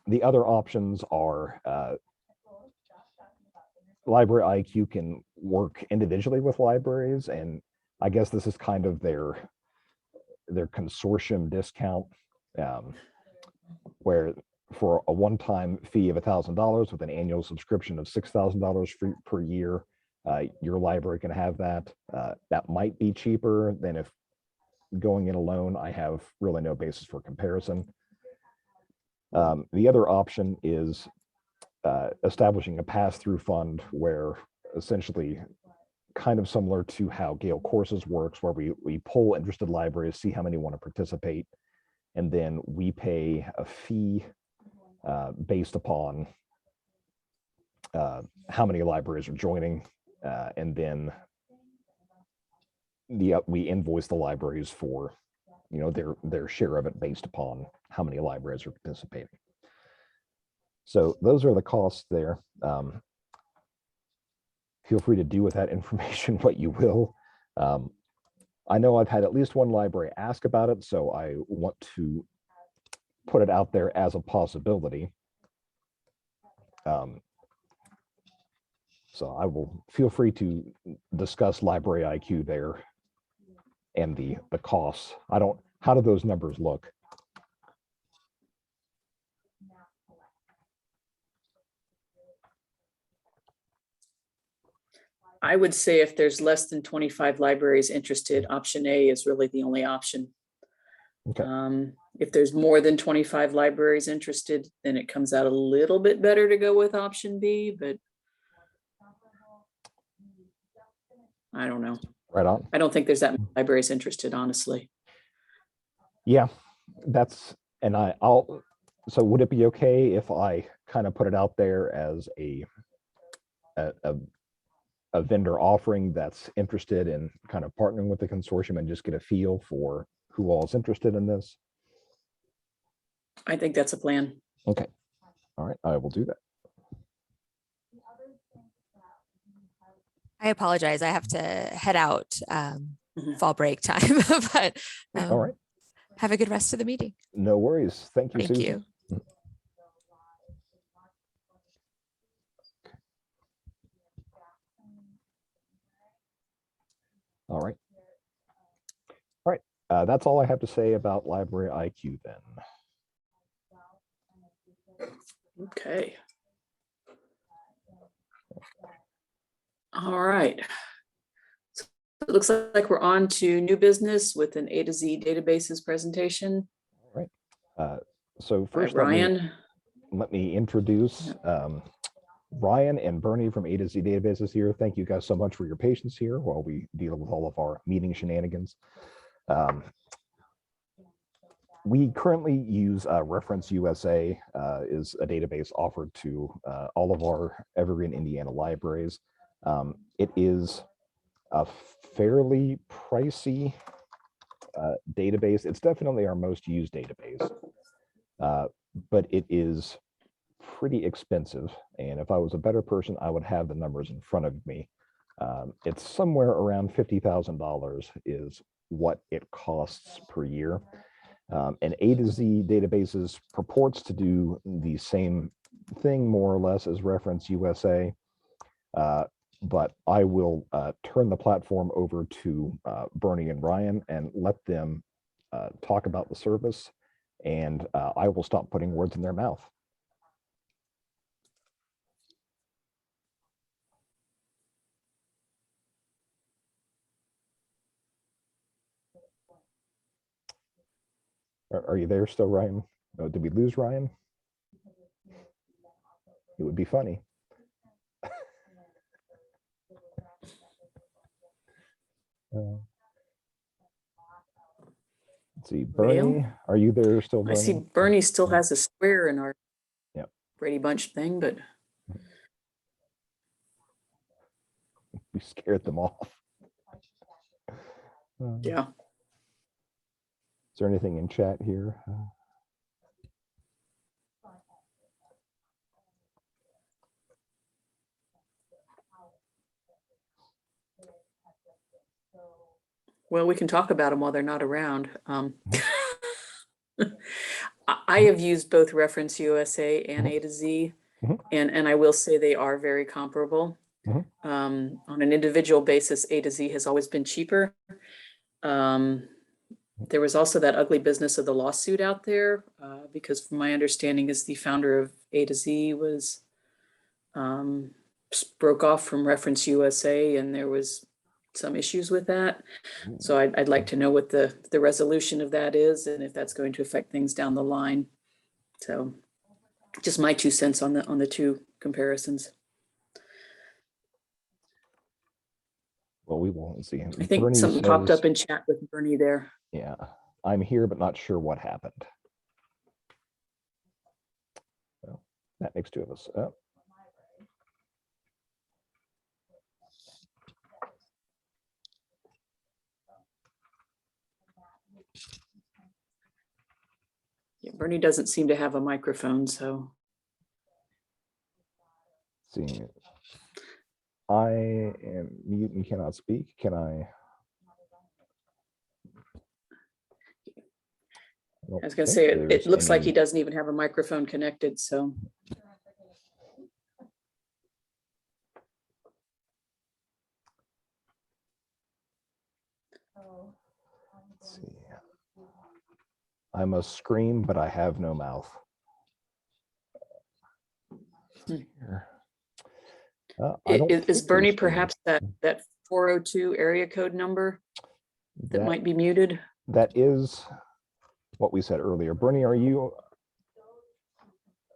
The other options are Library IQ can work individually with libraries, and I guess this is kind of their consortium discount, where for a one-time fee of $1,000 with an annual subscription of $6,000 per year, your library can have that. That might be cheaper than if going in alone. I have really no basis for comparison. The other option is establishing a pass-through fund, where essentially kind of similar to how Gale Courses works, where we poll interested libraries, see how many want to participate, and then we pay a fee based upon how many libraries are joining, and then we invoice the libraries for their share of it based upon how many libraries are participating. So those are the costs there. Feel free to do with that information what you will. I know I've had at least one library ask about it, so I want to put it out there as a possibility. So I will feel free to discuss Library IQ there and the costs. How do those numbers look? I would say if there's less than 25 libraries interested, option A is really the only option. Okay. If there's more than 25 libraries interested, then it comes out a little bit better to go with option B, but I don't know. Right on. I don't think there's that many libraries interested, honestly. Yeah, so would it be okay if I kind of put it out there as a vendor offering that's interested in kind of partnering with the consortium and just get a feel for who all is interested in this? I think that's a plan. Okay. All right, I will do that. I apologize. I have to head out Mhm. fall break time, but All right. have a good rest of the meeting. No worries. Thank you, Thank Susan. you. All right. All right. That's all I have to say about Library IQ then. Okay. All right. So it looks like we're on to new business with an A to Z databases presentation All right. So by first, Ryan. let me introduce Ryan and Bernie from A to Z Databases here. Thank you guys so much for your patience here while we deal with all of our meeting shenanigans. We currently use Reference USA is a database offered to all of our Evergreen, Indiana libraries. It is a fairly pricey database. It's definitely our most used database, but it is pretty expensive. And if I was a better person, I would have the numbers in front of me. It's somewhere around $50,000 is what it costs per year. And A to Z Databases purports to do the same thing more or less as Reference USA. But I will turn the platform over to Bernie and Ryan and let them talk about the service, and I will stop putting words in their mouth. Are you there still, Ryan? Oh, did we lose Ryan? It would be funny. Let's see, Bernie, are you there still, Bernie? I see Bernie still has a square in our Yep. Brady Bunch thing, but We scared them off. yeah. Is there anything in chat here? Well, we can talk about them while they're not around. I have used both Reference USA and A to Z, Mhm. and I will say they are very comparable. Mhm. On an individual basis, A to Z has always been cheaper. There was also that ugly business of the lawsuit out there, because from my understanding is the founder of A to Z was broke off from Reference USA, and there was some issues with that. So I'd like to know what the resolution of that is and if that's going to affect things down the line. So just my 2 cents on the two comparisons. Well, we won't see him. I think Bernie something popped says, up in chat with Bernie there. yeah, I'm here, but not sure what happened. Well, that makes two of us. Oh. Yeah, Bernie doesn't seem to have a microphone, so. Let's see, I am mute and cannot speak. Can I? I was gonna say, it looks like he doesn't even have a microphone connected, so. Let's see. I must scream, but I have no mouth. Here. I don't Is think Bernie there's any. perhaps that 402 area code number that That, might be muted? that is what we said earlier. Bernie, are you,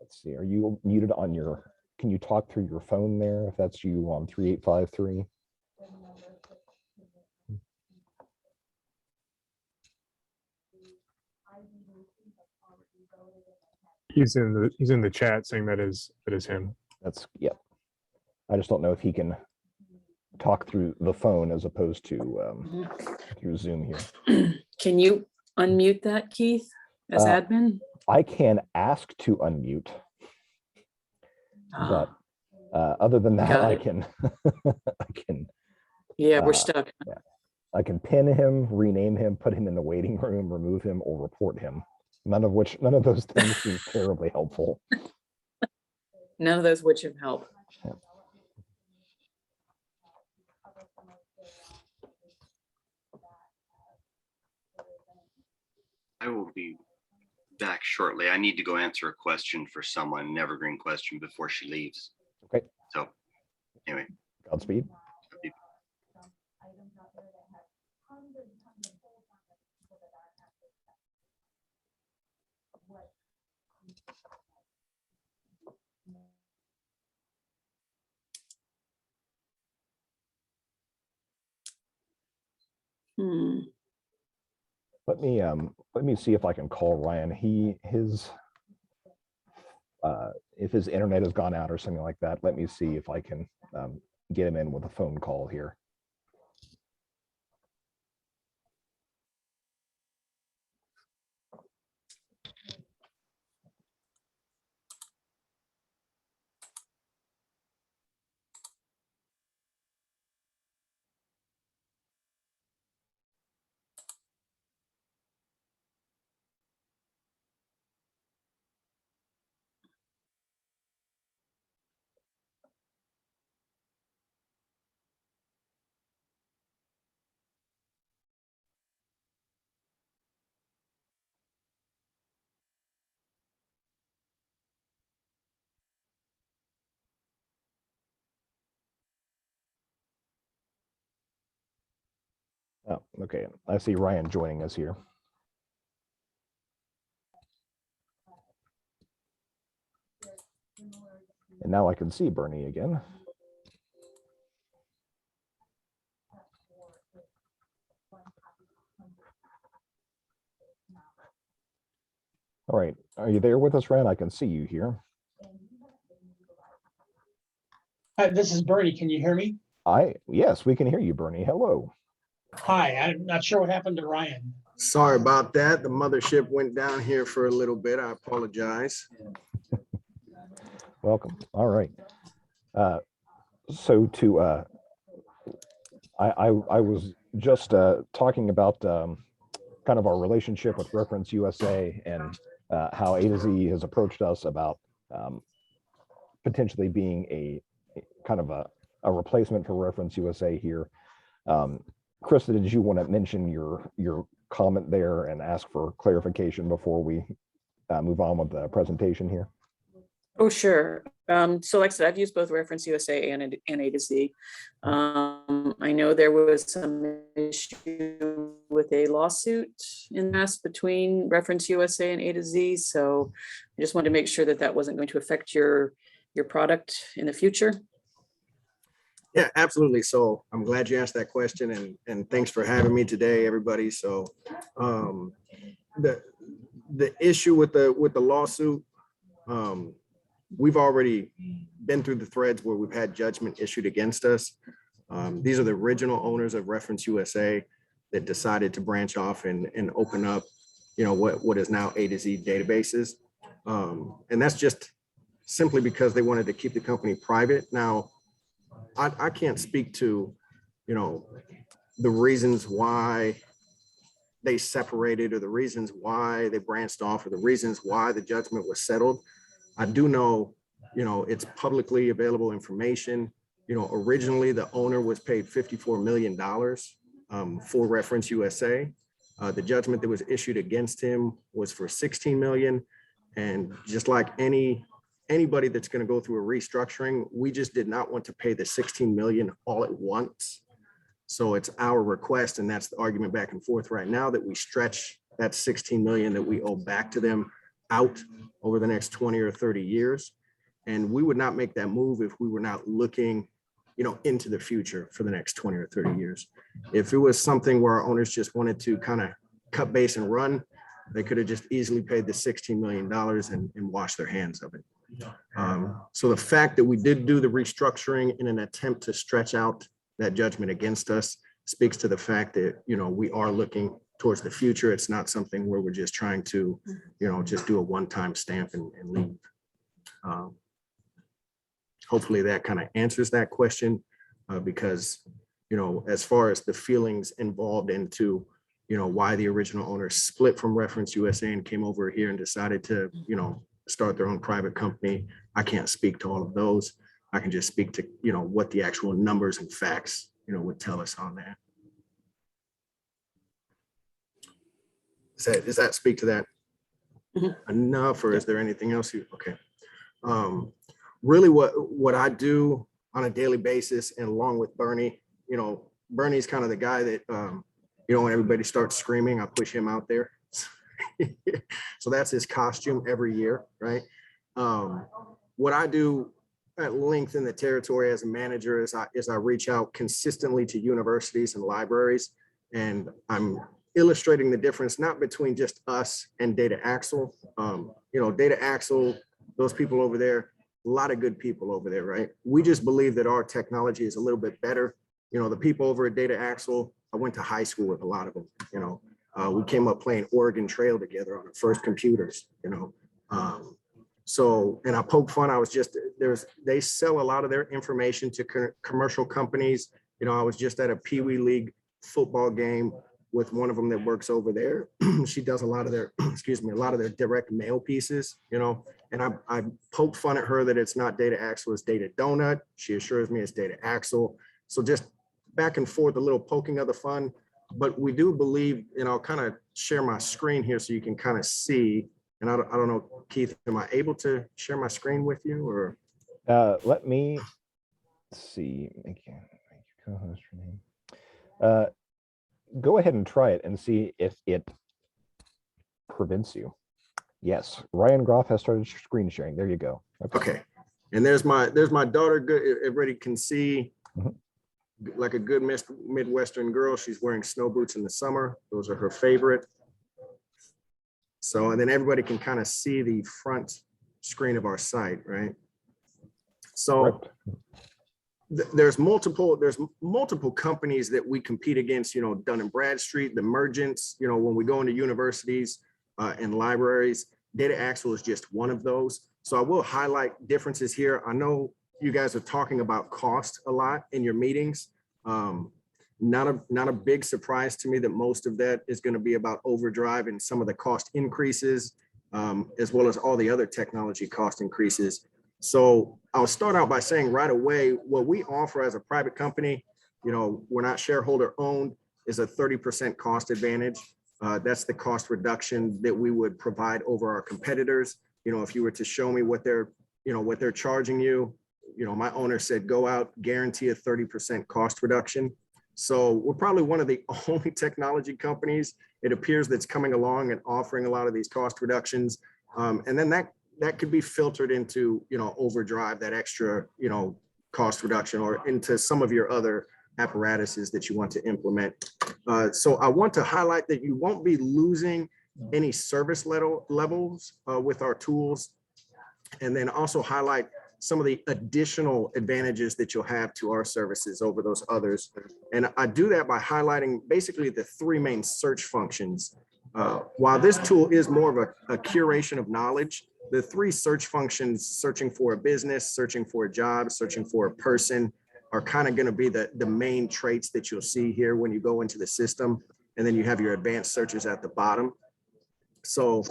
let's see, are you muted on your, can you talk through your phone there if that's you on 3853? He's in the chat saying that is him. That's, yep. I just don't know if he can talk through the phone as opposed to through Zoom here. Can you unmute that, Keith, as admin? I can ask to unmute, but other than that, Got I it. can, I can, Yeah, we're stuck. yeah, I can pin him, rename him, put him in the waiting room, remove him, or report him. None of those things seem terribly helpful. None of those which have helped. I will be back shortly. I need to go answer a question for someone, an Evergreen question before she leaves. Okay. So anyway. Godspeed. Let me see if I can call Ryan. If his internet has gone out or something like that, let me see if I can get him in with a phone call here. Oh, okay. I see Ryan joining us here. And now I can see Bernie again. All right. Are you there with us, Ryan? I can see you here. Hi, this is Bernie. Can you hear me? Yes, we can hear you, Bernie. Hello. Hi, I'm not sure what happened to Ryan. Sorry about that. The mothership went down here for a little bit. I apologize. Welcome. All right. So I was just talking about kind of our relationship with Reference USA and how A to Z has approached us about potentially being a kind of a replacement for Reference USA here. Krista, did you want to mention your comment there and ask for clarification before we move on with the presentation here? Oh, sure. So like I said, I've used both Reference USA and A to Z. I know there was some issue with a lawsuit in the past between Reference USA and A to Z. So I just wanted to make sure that that wasn't going to affect your product in the future. Yeah, absolutely. So I'm glad you asked that question, and thanks for having me today, everybody. So the issue with the lawsuit, we've already been through the threads where we've had judgment issued against us. These are the original owners of Reference USA that decided to branch off and open up, what is now A to Z databases. And that's just simply because they wanted to keep the company private. Now, I can't speak to, the reasons why they separated or the reasons why they branched off or the reasons why the judgment was settled. I do know, it's publicly available information. Originally the owner was paid $54 million for Reference USA. The judgment that was issued against him was for $16 million. And just like any anybody that's going to go through a restructuring, we just did not want to pay the 16 million all at once. So it's our request, and that's the argument back and forth right now, that we stretch that 16 million that we owe back to them out over the next 20 or 30 years. And we would not make that move if we were not looking, into the future for the next 20 or 30 years. If it was something where our owners just wanted to kind of cut base and run, they could have just easily paid the $16 million and washed their hands of it. So the fact that we did do the restructuring in an attempt to stretch out that judgment against us speaks to the fact that, we are looking towards the future. It's not something where we're just trying to, just do a one-time stamp and leave. Hopefully that kind of answers that question, because, as far as the feelings involved into, why the original owner split from Reference USA and came over here and decided to, start their own private company, I can't speak to all of those. I can just speak to, what the actual numbers and facts, would tell us on that. Does that speak to that enough, or is there anything else okay. Really what I do on a daily basis, and along with Bernie, Bernie's kind of the guy that, when everybody starts screaming, I push him out there. So that's his costume every year, right? What I do at length in the territory as a manager is I reach out consistently to universities and libraries, and I'm illustrating the difference, not between just us and Data Axle. Data Axle, those people over there, a lot of good people over there, right? We just believe that our technology is a little bit better. The people over at Data Axle, I went to high school with a lot of them, we came up playing Oregon Trail together on the first computers, So, and I poke fun, they sell a lot of their information to commercial companies. I was just at a Pee Wee League football game with one of them that works over there. She does a lot of their, a lot of their direct mail pieces, and I poke fun at her that it's not Data Axle, it's Data Donut. She assures me it's Data Axle. So just back and forth, a little poking of the fun, but we do believe, and I'll kind of share my screen here so you can kind of see, and I don't know, Keith, am I able to share my screen with you, or? Let me see. Co-host name. Go ahead and try it and see if it prevents you. Yes, Ryan Groff has started screen sharing. There you go. Okay. And there's my daughter. Good. Everybody can see like a good Midwestern girl. She's wearing snow boots in the summer. Those are her favorite. So, and then everybody can kind of see the front screen of our site, right? So there's multiple companies that we compete against, Dun & Bradstreet, the Mergents, when we go into universities and libraries. Data Axle is just one of those. So I will highlight differences here. I know you guys are talking about cost a lot in your meetings. Not a big surprise to me that most of that is going to be about Overdrive and some of the cost increases, as well as all the other technology cost increases. So I'll start out by saying right away, what we offer as a private company, we're not shareholder owned, is a 30% cost advantage. That's the cost reduction that we would provide over our competitors. If you were to show me what they're charging you, my owner said, go out, guarantee a 30% cost reduction. So we're probably one of the only technology companies, it appears, that's coming along and offering a lot of these cost reductions. And then that could be filtered into, Overdrive, that extra, cost reduction, or into some of your other apparatuses that you want to implement. So I want to highlight that you won't be losing any service levels with our tools, and then also highlight some of the additional advantages that you'll have to our services over those others. And I do that by highlighting basically the three main search functions. While this tool is more of a curation of knowledge, the three search functions, searching for a business, searching for a job, searching for a person, are kind of going to be the main traits that you'll see here when you go into the system. And then you have your advanced searches at the bottom. So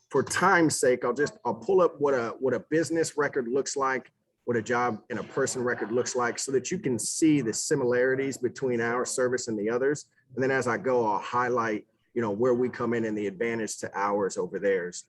for time's sake, I'll pull up what a business record looks like, what a job and a person record looks like, so that you can see the similarities between our service and the others. And then as I go, I'll highlight, where we come in and the advantage to ours over theirs.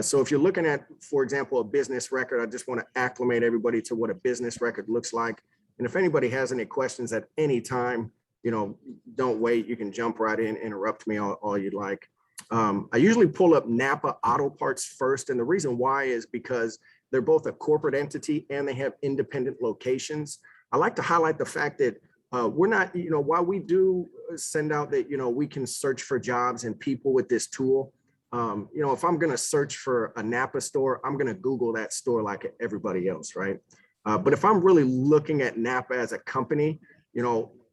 So if you're looking at, for example, a business record, I just want to acclimate everybody to what a business record looks like. And if anybody has any questions at any time, don't wait. You can jump right in, interrupt me all you'd like. I usually pull up Napa Auto Parts first. And the reason why is because they're both a corporate entity and they have independent locations. I like to highlight the fact that we're not, while we do send out that, we can search for jobs and people with this tool. If I'm going to search for a Napa store, I'm going to Google that store like everybody else, right? But if I'm really looking at Napa as a company,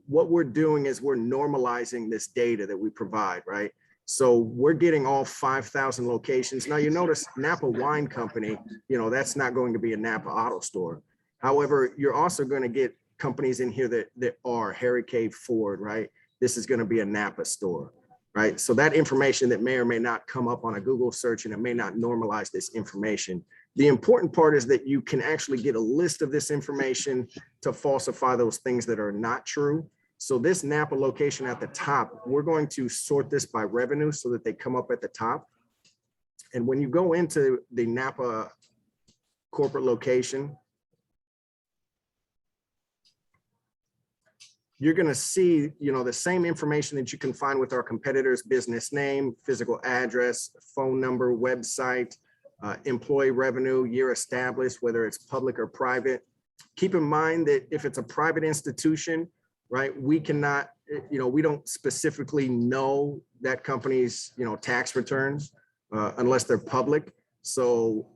what we're doing is we're normalizing this data that we provide, right? So we're getting all 5,000 locations. Now you notice Napa Wine Company, that's not going to be a Napa auto store. However, you're also going to get companies in here that are Harry K. Ford, right? This is going to be a Napa store, right? So that information that may or may not come up on a Google search and it may not normalize this information. The important part is that you can actually get a list of this information to falsify those things that are not true. So this Napa location at the top, we're going to sort this by revenue so that they come up at the top. And when you go into the Napa corporate location, you're going to see, the same information that you can find with our competitors: business name, physical address, phone number, website, employee revenue, year established, whether it's public or private. Keep in mind that if it's a private institution, right, we cannot, we don't specifically know that company's, tax returns unless they're public. So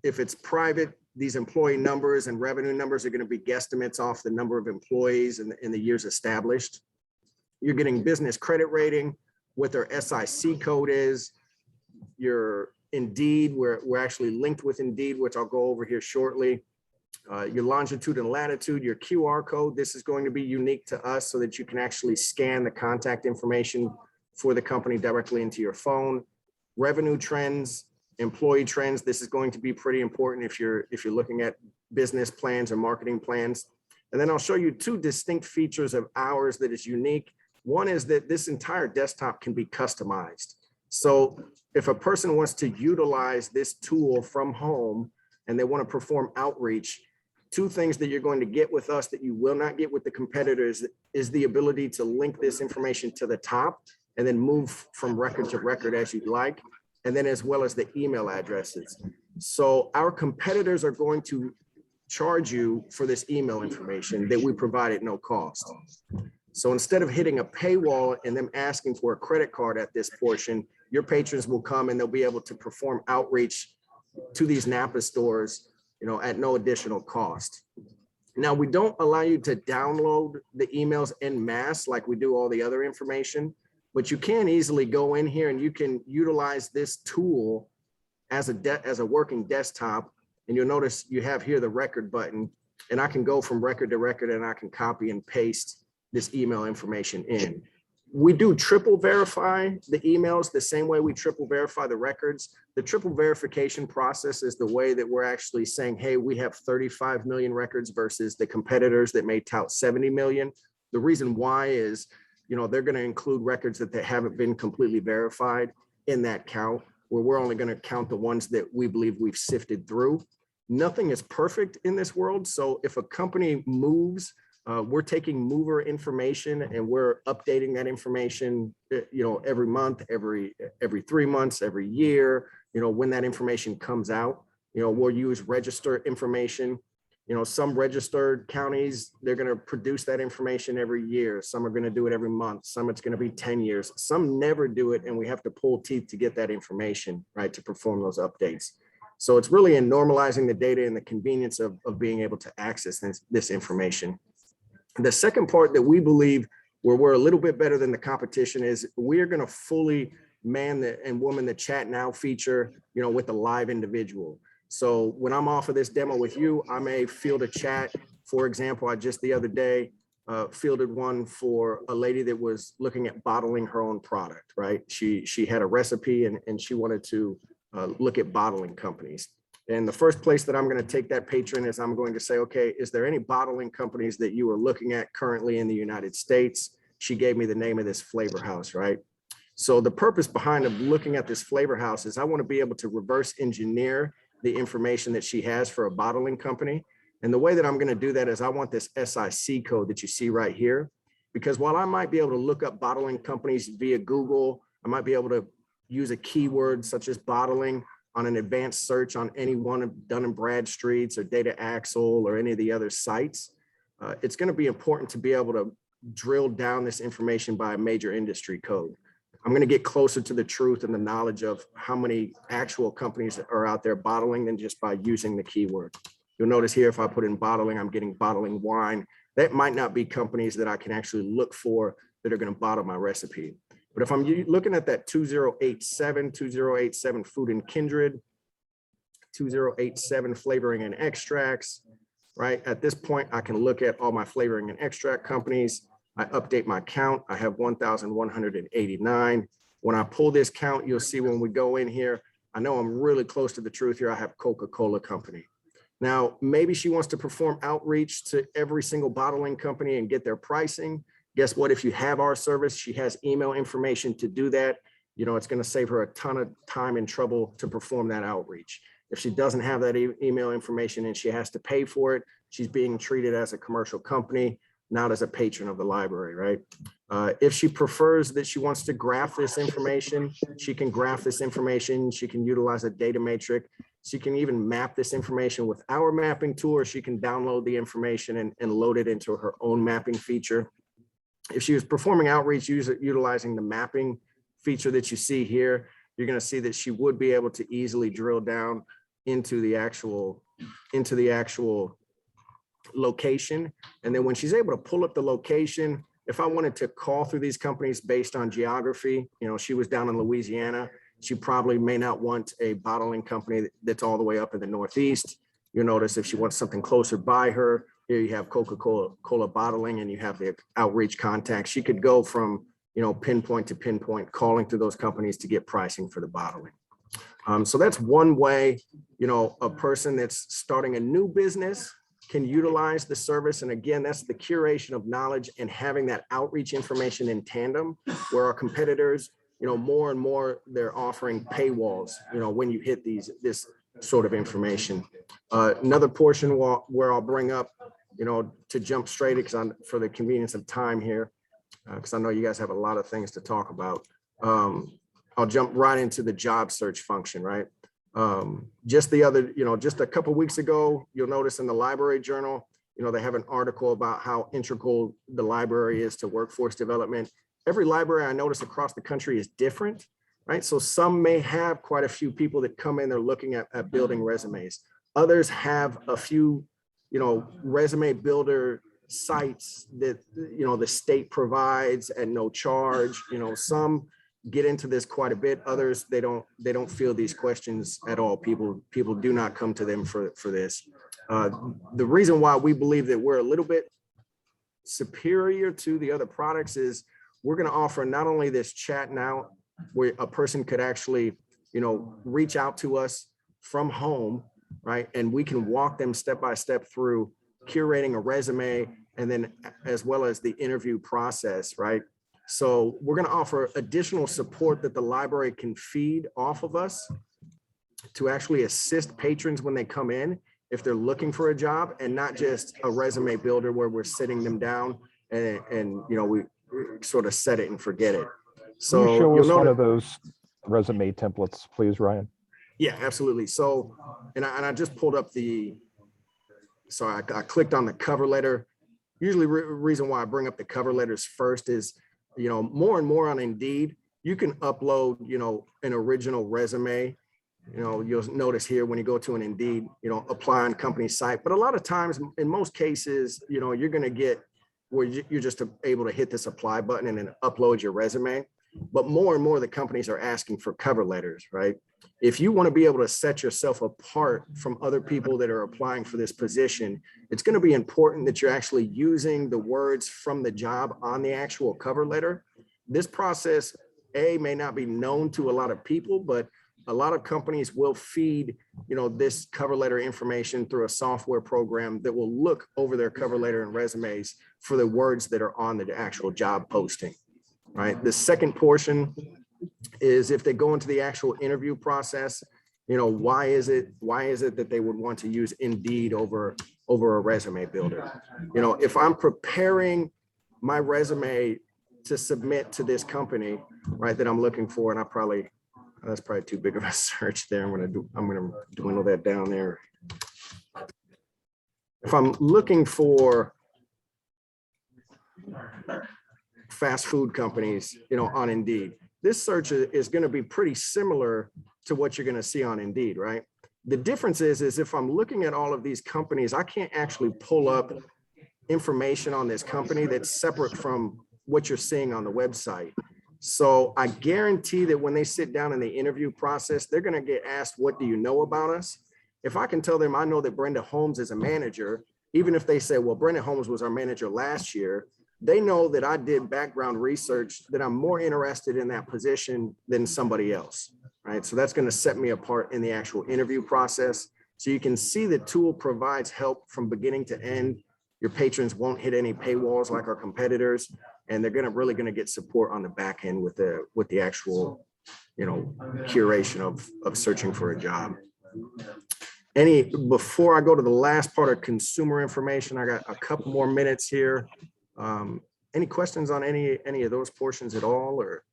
if it's private, these employee numbers and revenue numbers are going to be guesstimates off the number of employees and the years established. You're getting business credit rating, what their SIC code is, your Indeed, we're actually linked with Indeed, which I'll go over here shortly. Your longitude and latitude, your QR code. This is going to be unique to us so that you can actually scan the contact information for the company directly into your phone. Revenue trends, employee trends. This is going to be pretty important if you're looking at business plans or marketing plans. And then I'll show you two distinct features of ours that is unique. One is that this entire desktop can be customized. So if a person wants to utilize this tool from home and they want to perform outreach, two things that you're going to get with us that you will not get with the competitors is the ability to link this information to the top and then move from record to record as you'd like, and then as well as the email addresses. So our competitors are going to charge you for this email information that we provide at no cost. So instead of hitting a paywall and them asking for a credit card at this portion, your patrons will come and they'll be able to perform outreach to these Napa stores, at no additional cost. Now, we don't allow you to download the emails en masse like we do all the other information, but you can easily go in here and you can utilize this tool as a working desktop. And you'll notice you have here the record button, and I can go from record to record and I can copy and paste this email information in. We do triple verify the emails the same way we triple verify the records. The triple verification process is the way that we're actually saying, hey, we have 35 million records versus the competitors that may tout 70 million. The reason why is, they're going to include records that they haven't been completely verified in that count, where we're only going to count the ones that we believe we've sifted through. Nothing is perfect in this world. So if a company moves, we're taking mover information and we're updating that information, every month, every 3 months, every year, when that information comes out. We'll use register information. Some registered counties, they're going to produce that information every year. Some are going to do it every month. Some it's going to be 10 years. Some never do it, and we have to pull teeth to get that information, right, to perform those updates. So it's really in normalizing the data and the convenience of being able to access this information. The second part that we believe where we're a little bit better than the competition is we're going to fully man and woman the chat now feature, with a live individual. So when I'm off of this demo with you, I may field a chat. For example, I just the other day fielded one for a lady that was looking at bottling her own product, right? She had a recipe and she wanted to look at bottling companies. And the first place that I'm going to take that patron is I'm going to say, okay, is there any bottling companies that you are looking at currently in the United States? She gave me the name of this flavor house, right? So the purpose behind of looking at this flavor house is I want to be able to reverse engineer the information that she has for a bottling company. And the way that I'm going to do that is I want this SIC code that you see right here, because while I might be able to look up bottling companies via Google, I might be able to use a keyword such as bottling on an advanced search on any one of Dun & Bradstreet's or Data Axle or any of the other sites. It's going to be important to be able to drill down this information by a major industry code. I'm going to get closer to the truth and the knowledge of how many actual companies are out there bottling than just by using the keyword. You'll notice here, if I put in bottling, I'm getting bottling wine. That might not be companies that I can actually look for that are going to bottle my recipe. But if I'm looking at that 2087 food and kindred, 2087 flavoring and extracts, right? At this point, I can look at all my flavoring and extract companies. I update my count. I have 1,189. When I pull this count, you'll see when we go in here, I know I'm really close to the truth here. I have Coca-Cola Company. Now, maybe she wants to perform outreach to every single bottling company and get their pricing. Guess what? If you have our service, she has email information to do that. You know, it's going to save her a ton of time and trouble to perform that outreach. If she doesn't have that email information and she has to pay for it, she's being treated as a commercial company, not as a patron of the library, right? If she prefers that she wants to graph this information, she can graph this information. She can utilize a data matrix. She can even map this information with our mapping tool, or she can download the information and load it into her own mapping feature. If she was performing outreach utilizing the mapping feature that you see here, you're going to see that she would be able to easily drill down into the actual location. And then when she's able to pull up the location, if I wanted to call through these companies based on geography, you know, she was down in Louisiana, she probably may not want a bottling company that's all the way up in the Northeast. You'll notice if she wants something closer by her, here you have Coca-Cola bottling and you have the outreach contacts. She could go from, you know, pinpoint to pinpoint, calling through those companies to get pricing for the bottling. So that's one way, you know, a person that's starting a new business can utilize the service. And again, that's the curation of knowledge and having that outreach information in tandem, where our competitors, you know, more and more, they're offering paywalls, you know, when you hit this sort of information. Another portion where I'll bring up, you know, to jump straight, because for the convenience of time here, because I know you guys have a lot of things to talk about. I'll jump right into the job search function, right? Just a couple of weeks ago, you'll notice in the Library Journal, you know, they have an article about how integral the library is to workforce development. Every library I notice across the country is different, right? So some may have quite a few people that come in, they're looking at building resumes. Others have a few, you know, resume builder sites that, you know, the state provides at no charge. You know, some get into this quite a bit. Others, they don't feel these questions at all. People do not come to them for this. The reason why we believe that we're a little bit superior to the other products is we're going to offer not only this chat now, where a person could actually, you know, reach out to us from home, right? And we can walk them step by step through curating a resume, and then as well as the interview process, right? So we're going to offer additional support that the library can feed off of us to actually assist patrons when they come in, if they're looking for a job, and not just a resume builder where we're sitting them down and you know, we sort of set it and forget it. So can you show you'll us know one of those resume templates, please, Ryan? Yeah, absolutely. So, and I just pulled up so I clicked on the cover letter. Usually reason why I bring up the cover letters first is, you know, more and more on Indeed, you can upload, you know, an original resume. You know, you'll notice here when you go to an Indeed, you know, apply on company site. But a lot of times, in most cases, you know, you're going to get where you're just able to hit this apply button and then upload your resume. But more and more, the companies are asking for cover letters, right? If you want to be able to set yourself apart from other people that are applying for this position, it's going to be important that you're actually using the words from the job on the actual cover letter. This process, may not be known to a lot of people, but a lot of companies will feed, you know, this cover letter information through a software program that will look over their cover letter and resumes for the words that are on the actual job posting, right? The second portion is if they go into the actual interview process, you know, why is it that they would want to use Indeed over a resume builder? You know, if I'm preparing my resume to submit to this company, right, that I'm looking for, and that's probably too big of a search there. I'm gonna dwindle that down there. If I'm looking for fast food companies, you know, on Indeed, this search is going to be pretty similar to what you're going to see on Indeed, right? The difference is if I'm looking at all of these companies, I can't actually pull up information on this company that's separate from what you're seeing on the website. So I guarantee that when they sit down in the interview process, they're going to get asked, what do you know about us? If I can tell them I know that Brenda Holmes is a manager, even if they say, well, Brenda Holmes was our manager last year, they know that I did background research, that I'm more interested in that position than somebody else, right? So that's going to set me apart in the actual interview process. So you can see the tool provides help from beginning to end. Your patrons won't hit any paywalls like our competitors, and they're really going to get support on the back end with the actual, you know, curation of searching for a job. Before I go to the last part of consumer information, I got a couple more minutes here. Any questions on any of those portions at all, or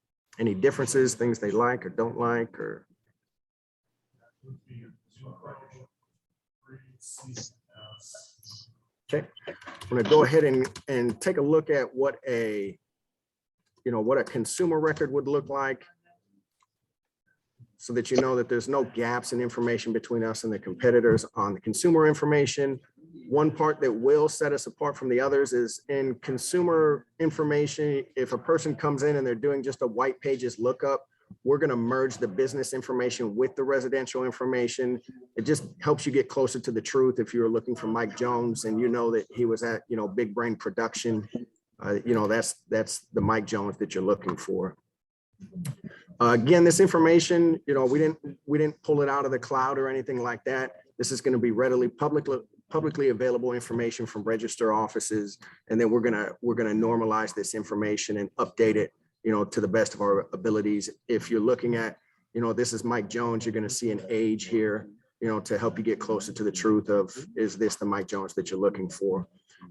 any differences, things they like or don't like, or? Okay, I'm going to go ahead and take a look at what a consumer record would look like, so that you know that there's no gaps in information between us and the competitors on the consumer information. One part that will set us apart from the others is in consumer information. If a person comes in and they're doing just a white pages lookup, we're going to merge the business information with the residential information. It just helps you get closer to the truth. If you're looking for Mike Jones and you know that he was at, you know, Big Brain Production, you know, that's the Mike Jones that you're looking for. Again, this information, you know, we didn't pull it out of the cloud or anything like that. This is going to be readily publicly available information from register offices, and then we're gonna normalize this information and update it, you know, to the best of our abilities. If you're looking at, you know, this is Mike Jones, you're going to see an age here, you know, to help you get closer to the truth of, is this the Mike Jones that you're looking for?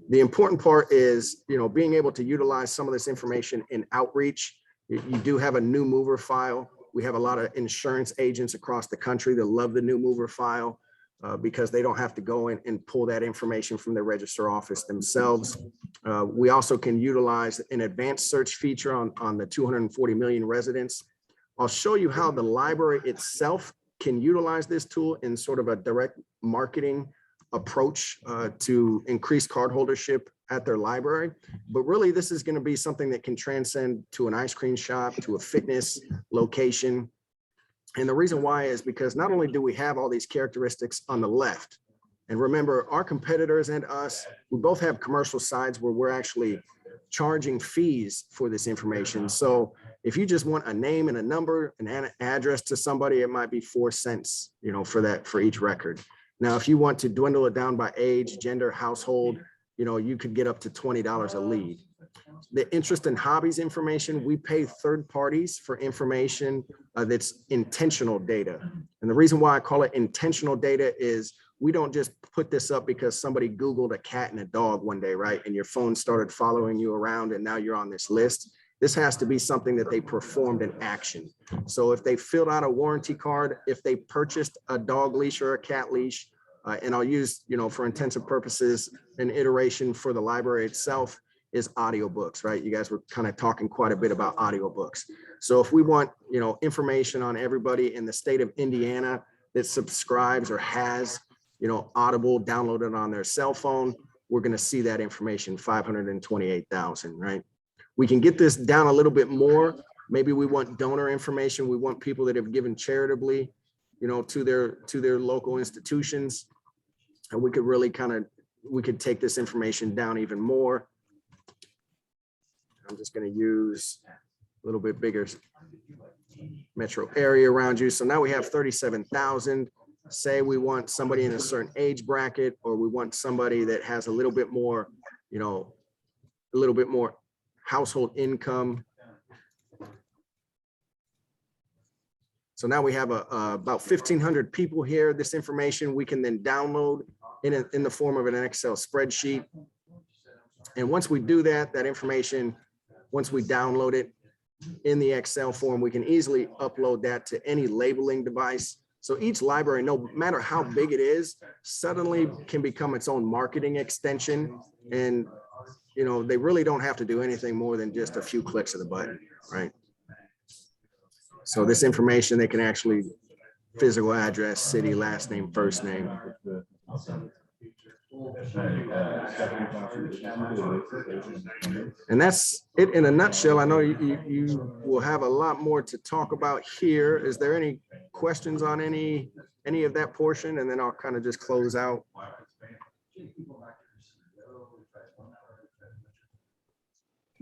The important part is, you know, being able to utilize some of this information in outreach. You do have a new mover file. We have a lot of insurance agents across the country that love the new mover file because they don't have to go in and pull that information from the register office themselves. We also can utilize an advanced search feature on the 240 million residents. I'll show you how the library itself can utilize this tool in sort of a direct marketing approach to increase cardholdership at their library. But really, this is going to be something that can transcend to an ice cream shop, to a fitness location. And the reason why is because not only do we have all these characteristics on the left, and remember, our competitors and us, we both have commercial sides where we're actually charging fees for this information. So if you just want a name and a number and an address to somebody, it might be 4 cents, you know, for each record. Now, if you want to dwindle it down by age, gender, household, you know, you could get up to $20 a lead. The interest and hobbies information, we pay third parties for information that's intentional data. And the reason why I call it intentional data is we don't just put this up because somebody Googled a cat and a dog one day, right? And your phone started following you around and now you're on this list. This has to be something that they performed in action. So if they filled out a warranty card, if they purchased a dog leash or a cat leash, and I'll use, you know, for intensive purposes, an iteration for the library itself is audiobooks, right? You guys were kind of talking quite a bit about audiobooks. So if we want, you know, information on everybody in the state of Indiana that subscribes or has, you know, Audible downloaded on their cell phone, we're going to see that information, 528,000, right? We can get this down a little bit more. Maybe we want donor information. We want people that have given charitably, you know, to their local institutions. And we could really we could take this information down even more. I'm just going to use a little bit bigger metro area around you. So now we have 37,000. Say we want somebody in a certain age bracket, or we want somebody that has a little bit more, you know, a little bit more household income. So now we have about 1,500 people here. This information we can then download in the form of an Excel spreadsheet. And once we do that, that information, once we download it in the Excel form, we can easily upload that to any labeling device. So each library, no matter how big it is, suddenly can become its own marketing extension. And, you know, they really don't have to do anything more than just a few clicks of the button, right? So this information, they can actually physical address, city, last name, first name. And that's it in a nutshell. I know you will have a lot more to talk about here. Is there any questions on any of that portion? And then I'll kind of just close out.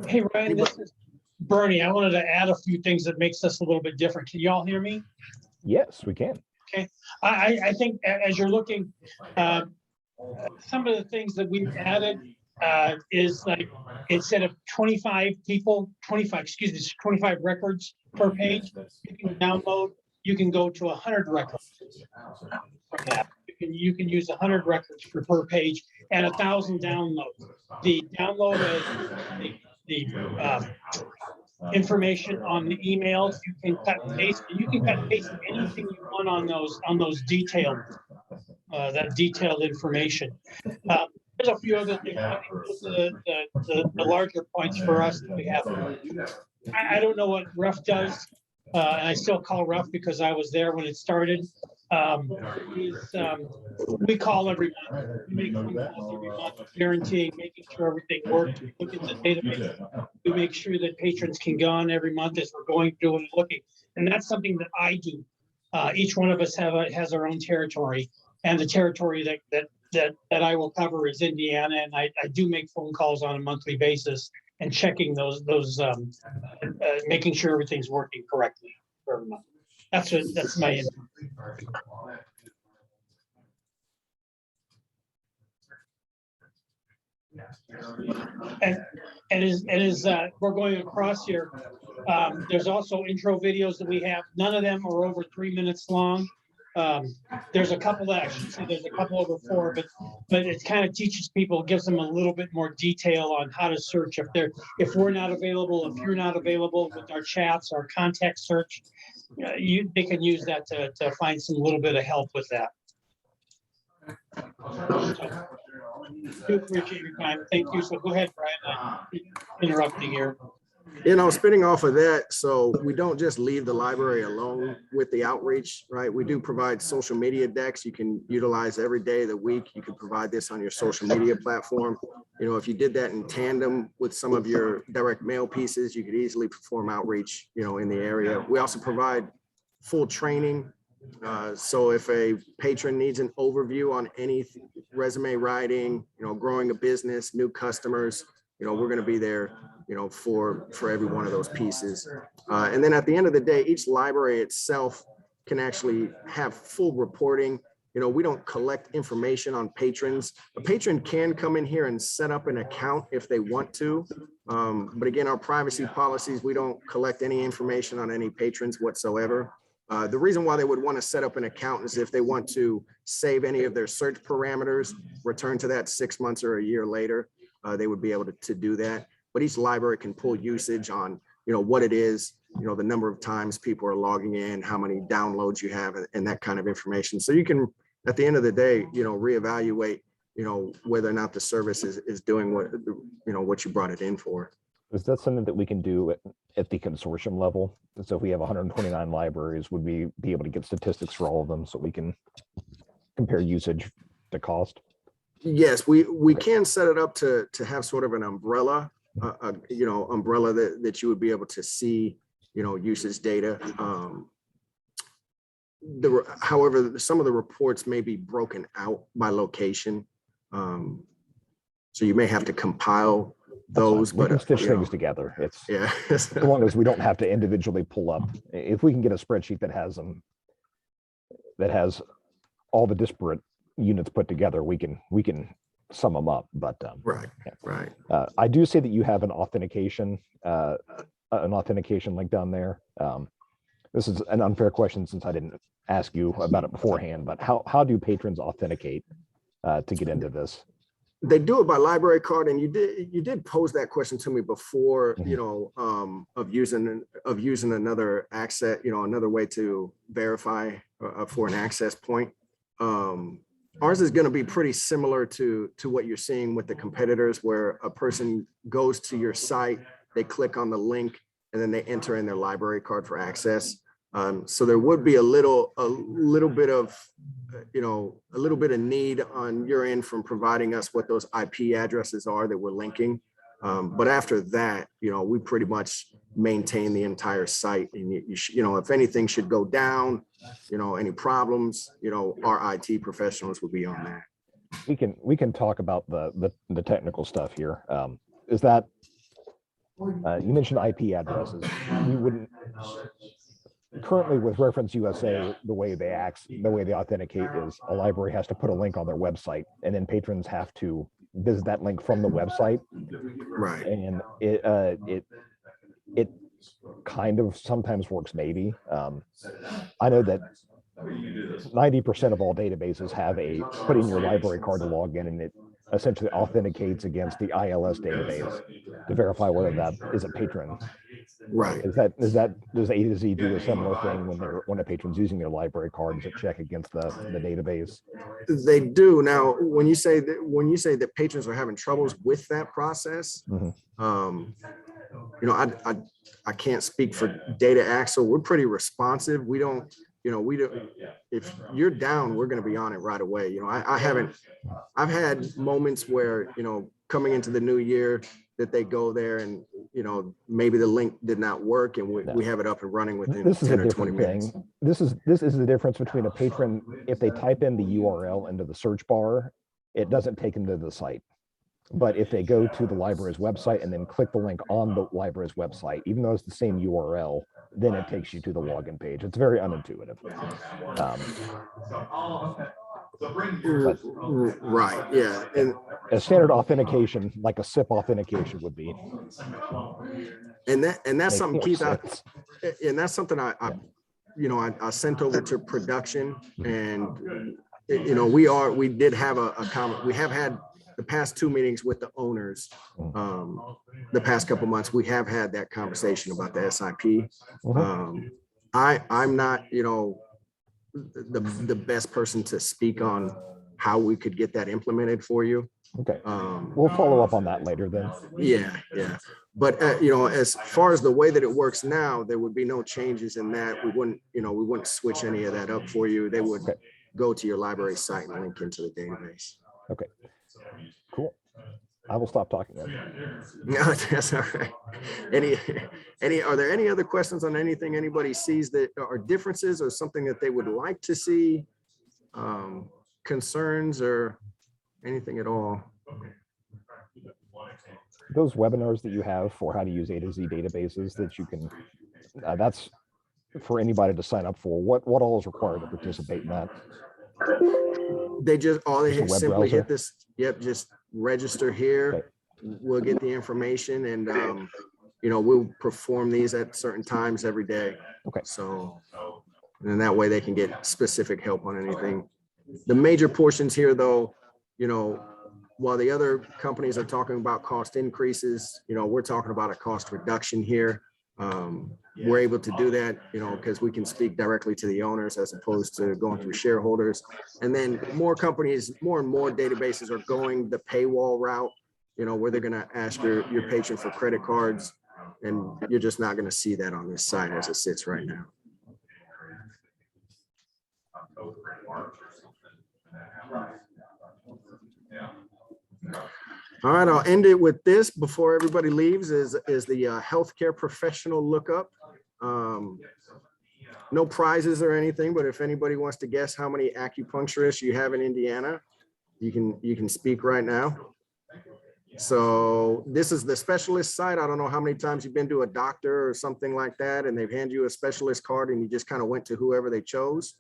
Hey, Ryan, this is Bernie. I wanted to add a few things that makes us a little bit different. Can you all hear me? Yes, we can. Okay. I think as you're looking, some of the things that we've added is like, instead of 25 records per page, you can download, you can go to 100 records from that. You can use 100 records per page and 1,000 downloads. The download is the information on the emails. You can cut and paste. You can cut and paste anything you want on those detailed that detailed information. There's a few other things. I think those are the larger points for us that we have. I don't know what REF does, and I still call REF because I was there when it started. We call every month. We make phone calls every month, guaranteeing, making sure everything works. We look at the database. We make sure that patrons can go on every month as we're going through and looking. And that's something that I do. Each one of us has our own territory, and the territory that I will cover is Indiana. And I do make phone calls on a monthly basis and checking those making sure everything's working correctly for every month. That's my input. And as we're going across here, there's also intro videos that we have. None of them are over 3 minutes long. There's a couple that I should say there's a couple over 4, but it kind of teaches people, gives them a little bit more detail on how to search if we're not available, if you're not available with our chats, our contact search. They can use that to find some little bit of help with that. So, I do appreciate your time. Thank you. So go ahead, Brian. I'm interrupting here. You know, spinning off of that, so we don't just leave the library alone with the outreach, right? We do provide social media decks you can utilize every day of the week. You can provide this on your social media platform. You know, if you did that in tandem with some of your direct mail pieces, you could easily perform outreach, you know, in the area. We also provide full training. So if a patron needs an overview on any resume writing, you know, growing a business, new customers, you know, we're going to be there, you know, for every one of those pieces. And then at the end of the day, each library itself can actually have full reporting. You know, we don't collect information on patrons. A patron can come in here and set up an account if they want to. But again, our privacy policies, we don't collect any information on any patrons whatsoever. The reason why they would want to set up an account is if they want to save any of their search parameters, return to that 6 months or a year later, they would be able to do that. But each library can pull usage on, you know, what it is, you know, the number of times people are logging in, how many downloads you have, and that kind of information. So you can, at the end of the day, you know, reevaluate, you know, whether or not the service is doing what, you know, what you brought it in for. Is that something that we can do at the consortium level? So if we have 129 libraries, would we be able to get statistics for all of them so we can compare usage to cost? Yes, we can set it up to have sort of an umbrella, you know, umbrella that you would be able to see, you know, usage data. However, some of the reports may be broken out by location. So you may have to compile those, we can but stitch things together. It's yeah, as long as we don't have to individually pull up. If we can get a spreadsheet that has them, that has all the disparate units put together, we can sum them up. But right, yeah. right. I do see that you have an authentication link down there. This is an unfair question since I didn't ask you about it beforehand, but how do patrons authenticate to get into this? They do it by library card, and you did pose that question to me before, you know, of using another access, you know, another way to verify for an access point. Ours is going to be pretty similar to what you're seeing with the competitors, where a person goes to your site, they click on the link, and then they enter in their library card for access. So there would be a little bit of, you know, a little bit of need on your end from providing us what those IP addresses are that we're linking. But after that, you know, we pretty much maintain the entire site, and you know, if anything should go down, you know, any problems, you know, our IT professionals will be on that. We can talk about the technical stuff here. Is that you mentioned IP addresses? We wouldn't currently with Reference USA, the way they authenticate is a library has to put a link on their website, and then patrons have to visit that link from the website. Right. And it kind of sometimes works, maybe. I know that 90% of all databases have a put in your library card to log in, and it essentially authenticates against the ILS database to verify whether that is a patron. Right. Does A to Z do a similar thing when a patron's using their library card? Does it check against the database? They do. Now, when you say that patrons are having troubles with that process, you know, I can't speak for Data Axle. We're pretty responsive. We don't, if you're down, we're going to be on it right away. You know, I've had moments where, you know, coming into the new year that they go there and, you know, maybe the link did not work, and we have it up and running within 10 or 20 minutes. This is the difference between a patron. If they type in the URL into the search bar, it doesn't take them to the site. But if they go to the library's website and then click the link on the library's website, even though it's the same URL, then it takes you to the login page. It's very unintuitive. Right. Yeah. And a standard authentication, like a SIP authentication, would be. And that's something, Keith. And that's something I sent over to production, and you know, we did have a comment. We have had the past 2 meetings with the owners. The past couple months, we have had that conversation about the SIP. I'm not, you know, the best person to speak on how we could get that implemented for you. Okay. We'll follow up on that later then. Yeah. But you know, as far as the way that it works now, there would be no changes in that. We wouldn't switch any of that up for you. They would go to your library site and link into the database. Okay. Cool. I will stop talking then. No, that's all right. Are there any other questions on anything anybody sees that are differences or something that they would like to see, concerns or anything at all? Those webinars that you have for how to use A to Z databases that you can, that's for anybody to sign up for. What all is required to participate in that? They just simply browser? hit this. Yep, just register here. Okay. We'll get the information, and you know, we'll perform these at certain times every day. Okay. So, and that way they can get specific help on anything. The major portions here, though, you know, while the other companies are talking about cost increases, you know, we're talking about a cost reduction here. We're able to do that, you know, because we can speak directly to the owners as opposed to going through shareholders. And then more companies, more and more databases are going the paywall route, you know, where they're going to ask your patron for credit cards, and you're just not going to see that on this site as it sits right now. All right, I'll end it with this before everybody leaves is the healthcare professional lookup. No prizes or anything, but if anybody wants to guess how many acupuncturists you have in Indiana, you can speak right now. So this is the specialist site. I don't know how many times you've been to a doctor or something like that, and they've handed you a specialist card and you just kind of went to whoever they chose.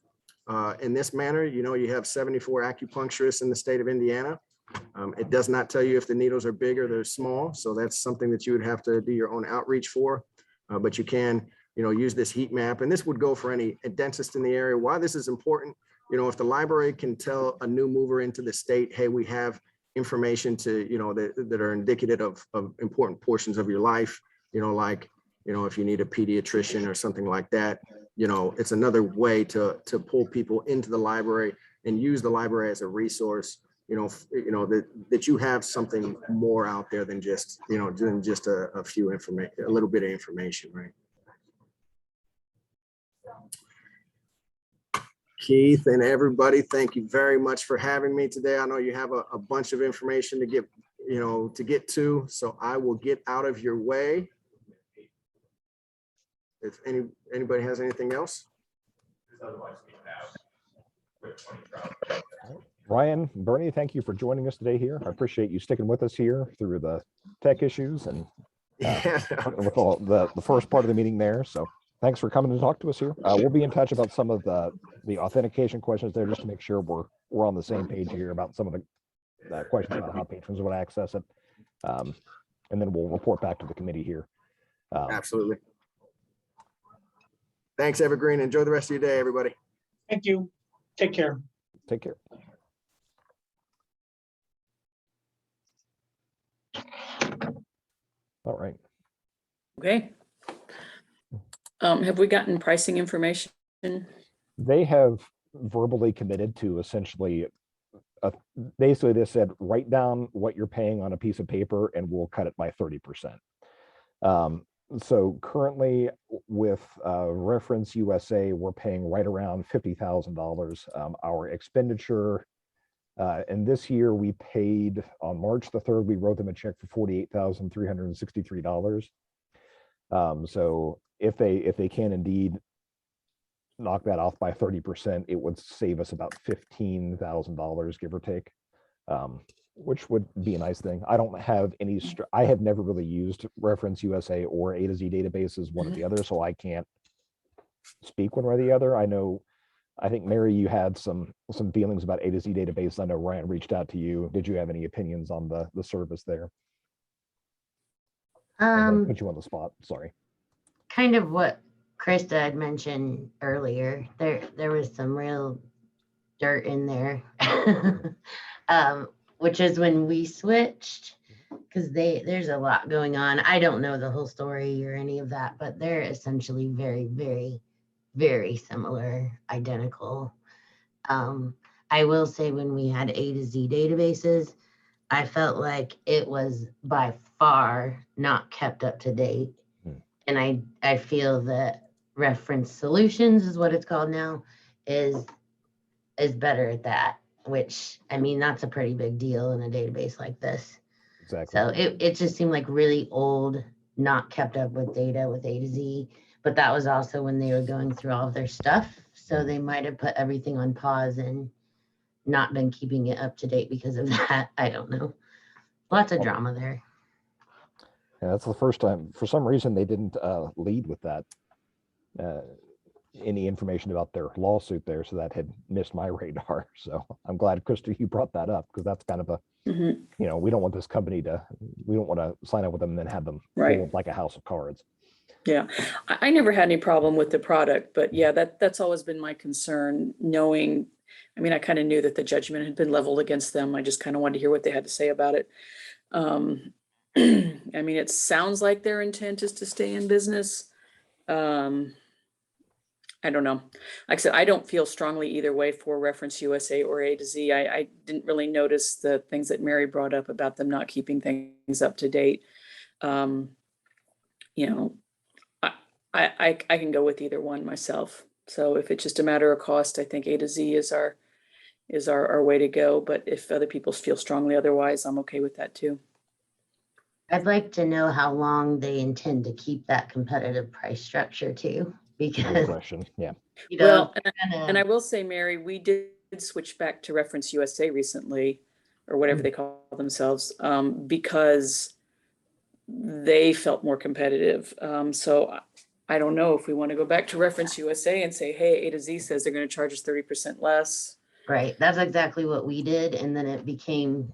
In this manner, you know, you have 74 acupuncturists in the state of Indiana. It does not tell you if the needles are big or they're small. So that's something that you would have to do your own outreach for, but you can. use this heat map. And this would go for any dentist in the area. Why this is important, if the library can tell a new mover into the state, hey, we have information to, that are indicative of important portions of your life, like, if you need a pediatrician or something like that, it's another way to pull people into the library and use the library as a resource, that you have something more out there than just, a few information, a little bit of information, right? Keith and everybody, thank you very much for having me today. I know you have a bunch of information to get to, so I will get out of your way. If anybody has anything else. Ryan, Bernie, thank you for joining us today here. I appreciate you sticking with us here through the tech issues and with all the first part of the meeting there. So thanks for coming to talk to us here. We'll be in touch about some of the authentication questions there, just to make sure we're on the same page here about some of the questions about how patrons would access it. And then we'll report back to the committee here. Absolutely. Thanks, Evergreen. Enjoy the rest of your day, everybody. Thank you. Take care. Take care. All right. Okay. Have we gotten pricing information? They have verbally committed to essentially, basically they said, write down what you're paying on a piece of paper and we'll cut it by 30%. So currently with Reference USA, we're paying right around $50,000. Our expenditure, and this year we paid on March the 3rd, we wrote them a check for $48,363. So if they can indeed knock that off by 30%, it would save us about $15,000, give or take, which would be a nice thing. I don't have any, I have never really used Reference USA or A to Z databases, one or the other, so I can't speak one or the other. I think Mary, you had some feelings about A to Z database. I know Ryan reached out to you. Did you have any opinions on the service there? Put you on the spot, sorry. Kind of what Krista had mentioned earlier. There was some real dirt in there. Which is when we switched, because there's a lot going on. I don't know the whole story or any of that, but they're essentially very, very, very similar, identical. I will say when we had A to Z databases, I felt like it was by far not kept up to date. And I feel that Reference Solutions is what it's called now, is better at that. Which, I mean, that's a pretty big deal in a database like this. Exactly. So it just seemed like really old, not kept up with data with A to Z. But that was also when they were going through all of their stuff. So they might have put everything on pause and not been keeping it up to date because of that. I don't know. Lots of drama there. Yeah, that's the first time. For some reason, they didn't lead with that. Any information about their lawsuit there, so that had missed my radar. So I'm glad, Krista, you brought that up, because that's kind of a, we don't want this company we don't want to sign up with them and then have them fold like a house of cards. Yeah, I never had any problem with the product, but yeah, that's always been my concern, knowing, I mean, I kind of knew that the judgment had been leveled against them. I just kind of wanted to hear what they had to say about it. I mean, it sounds like their intent is to stay in business. I don't know. Like I said, I don't feel strongly either way for Reference USA or A to Z. I didn't really notice the things that Mary brought up about them not keeping things up to date. I can go with either one myself. So if it's just a matter of cost, I think A to Z is our way to go. But if other people feel strongly otherwise, I'm okay with that too. I'd like to know how long they intend to keep that competitive price structure too. Because good question. Yeah. Well, and I will say, Mary, we did switch back to Reference USA recently, or whatever they call themselves, because they felt more competitive. So I don't know if we want to go back to Reference USA and say, hey, A to Z says they're going to charge us 30% less. Right. That's exactly what we did. And then it became,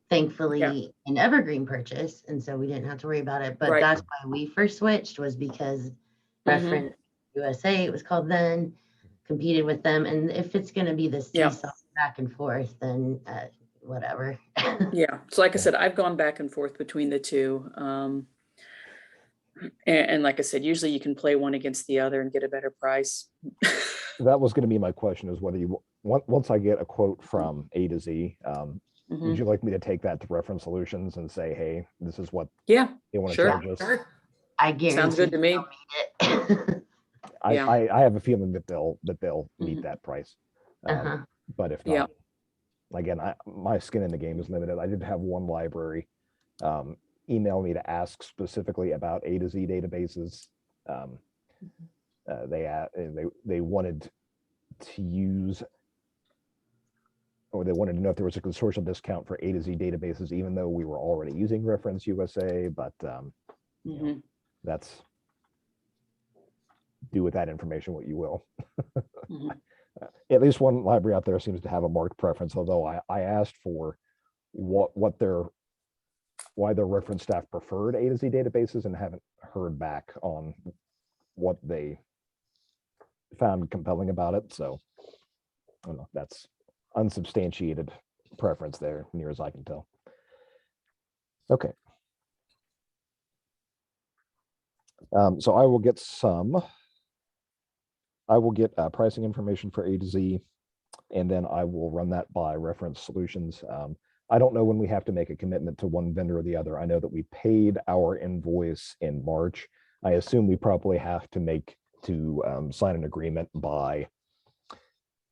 thankfully, an Evergreen purchase. And so we didn't have to worry about it. But that's why we first switched, was because Reference USA, it was called then, competed with them. And if it's going to be this Yeah. seesaw back and forth, then whatever. Yeah, so like I said, I've gone back and forth between the two. And like I said, usually you can play one against the other and get a better price. That was going to be my question, is whether you, once I get a quote from A to Z, would you like me to take that to Reference Solutions and say, hey, this is what Yeah, they want to sure. charge us? I guarantee Sounds good to me. they'll meet it. Yeah. I have a feeling that they'll meet Mhm. that price. Uh-huh. But if Yeah. not, again, my skin in the game is limited. I did have one library email me to ask specifically about A to Z databases. They wanted to use, or they wanted to know if there was a consortium discount for A to Z databases, even though we were already using Reference USA. But you know, that's, do with that information what you will. At least one library out there seems to have a marked preference, although I asked for why their reference staff preferred A to Z databases and haven't heard back on what they found compelling about it. So I don't know, that's unsubstantiated preference there, near as I can tell. Okay. So I will get pricing information for A to Z, and then I will run that by Reference Solutions. I don't know when we have to make a commitment to one vendor or the other. I know that we paid our invoice in March. I assume we probably have to sign an agreement by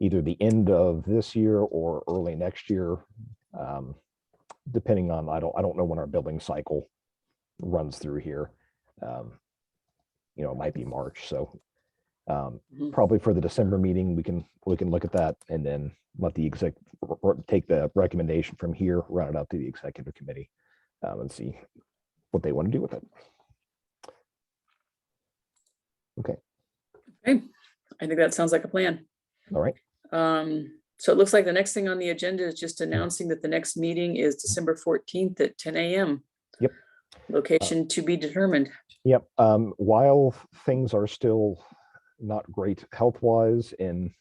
either the end of this year or early next year, depending on, I don't know when our billing cycle runs through here. You know, it might be March. So probably for the December meeting, we can look at that and then let the exec take the recommendation from here, run it up to the executive committee, and see what they want to do with it. Okay. Okay, I think that sounds like a plan. All right. So it looks like the next thing on the agenda is just announcing that the next meeting is December 14th at 10 a.m. Yep. Location to be determined. Yep. While things are still not great health-wise in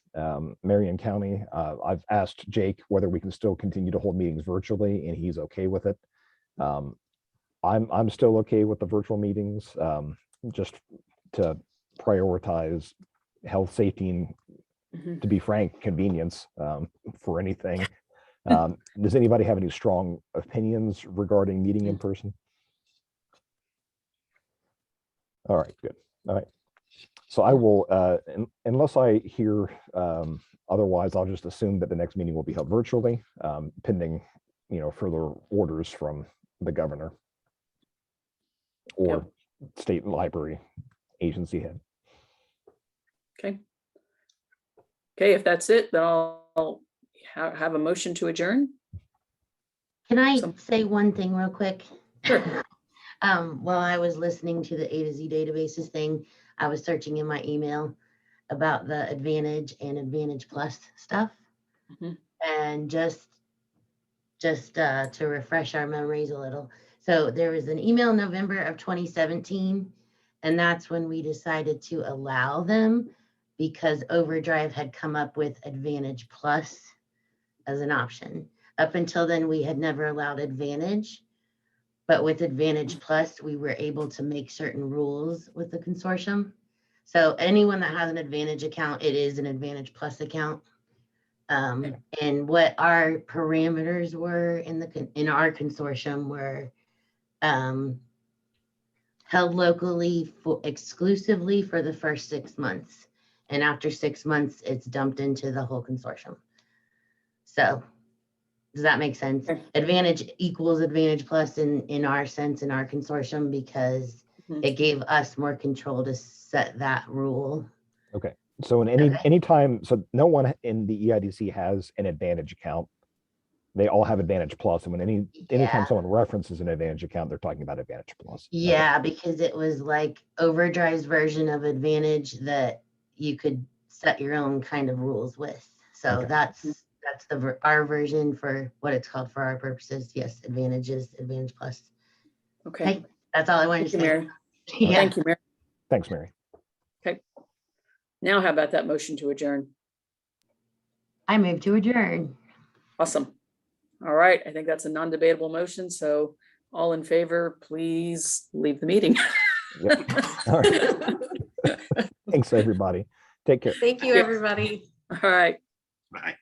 Marion County, I've asked Jake whether we can still continue to hold meetings virtually, and he's okay with it. I'm still okay with the virtual meetings, just to prioritize health, safety, and, to be frank, convenience for anything. Does anybody have any strong opinions regarding meeting in person? All right, good. All right. So I will, unless I hear otherwise, I'll just assume that the next meeting will be held virtually, pending, further orders from the governor or state library agency head. Okay. Okay, if that's it, then I'll have a motion to adjourn. Can I say one thing real quick? Sure. While I was listening to the A to Z databases thing, I was searching in my email about the Advantage and Advantage Plus stuff. And just to refresh our memories a little. So there was an email in November of 2017, and that's when we decided to allow them because Overdrive had come up with Advantage Plus as an option. Up until then, we had never allowed Advantage. But with Advantage Plus, we were able to make certain rules with the consortium. So anyone that has an Advantage account, it is an Advantage Plus account. And what our parameters were in our consortium were held locally exclusively for the first 6 months. And after 6 months, it's dumped into the whole consortium. So does that make sense? Advantage equals Advantage Plus in our sense, in our consortium, because it gave us more control to set that rule. Okay. So in any time, so no one in the EIDC has an Advantage account. They all have Advantage Plus, and when anytime someone references an Advantage account, they're talking about Advantage Plus. Yeah, because it was like Overdrive's version of Advantage that you could set your own kind of rules with. So that's our version for what it's called for our purposes. Yes, Advantage is Advantage Plus. Okay. That's all I wanted to say. Mary. Yeah. Thank you, Mary. Thanks, Mary. Now, how about that motion to adjourn? I move to adjourn. Awesome. All right, I think that's a non-debatable motion, so all in favor, please leave the meeting. Yep. All right. Thanks, everybody. Take care. Thank you, everybody. All right. Bye.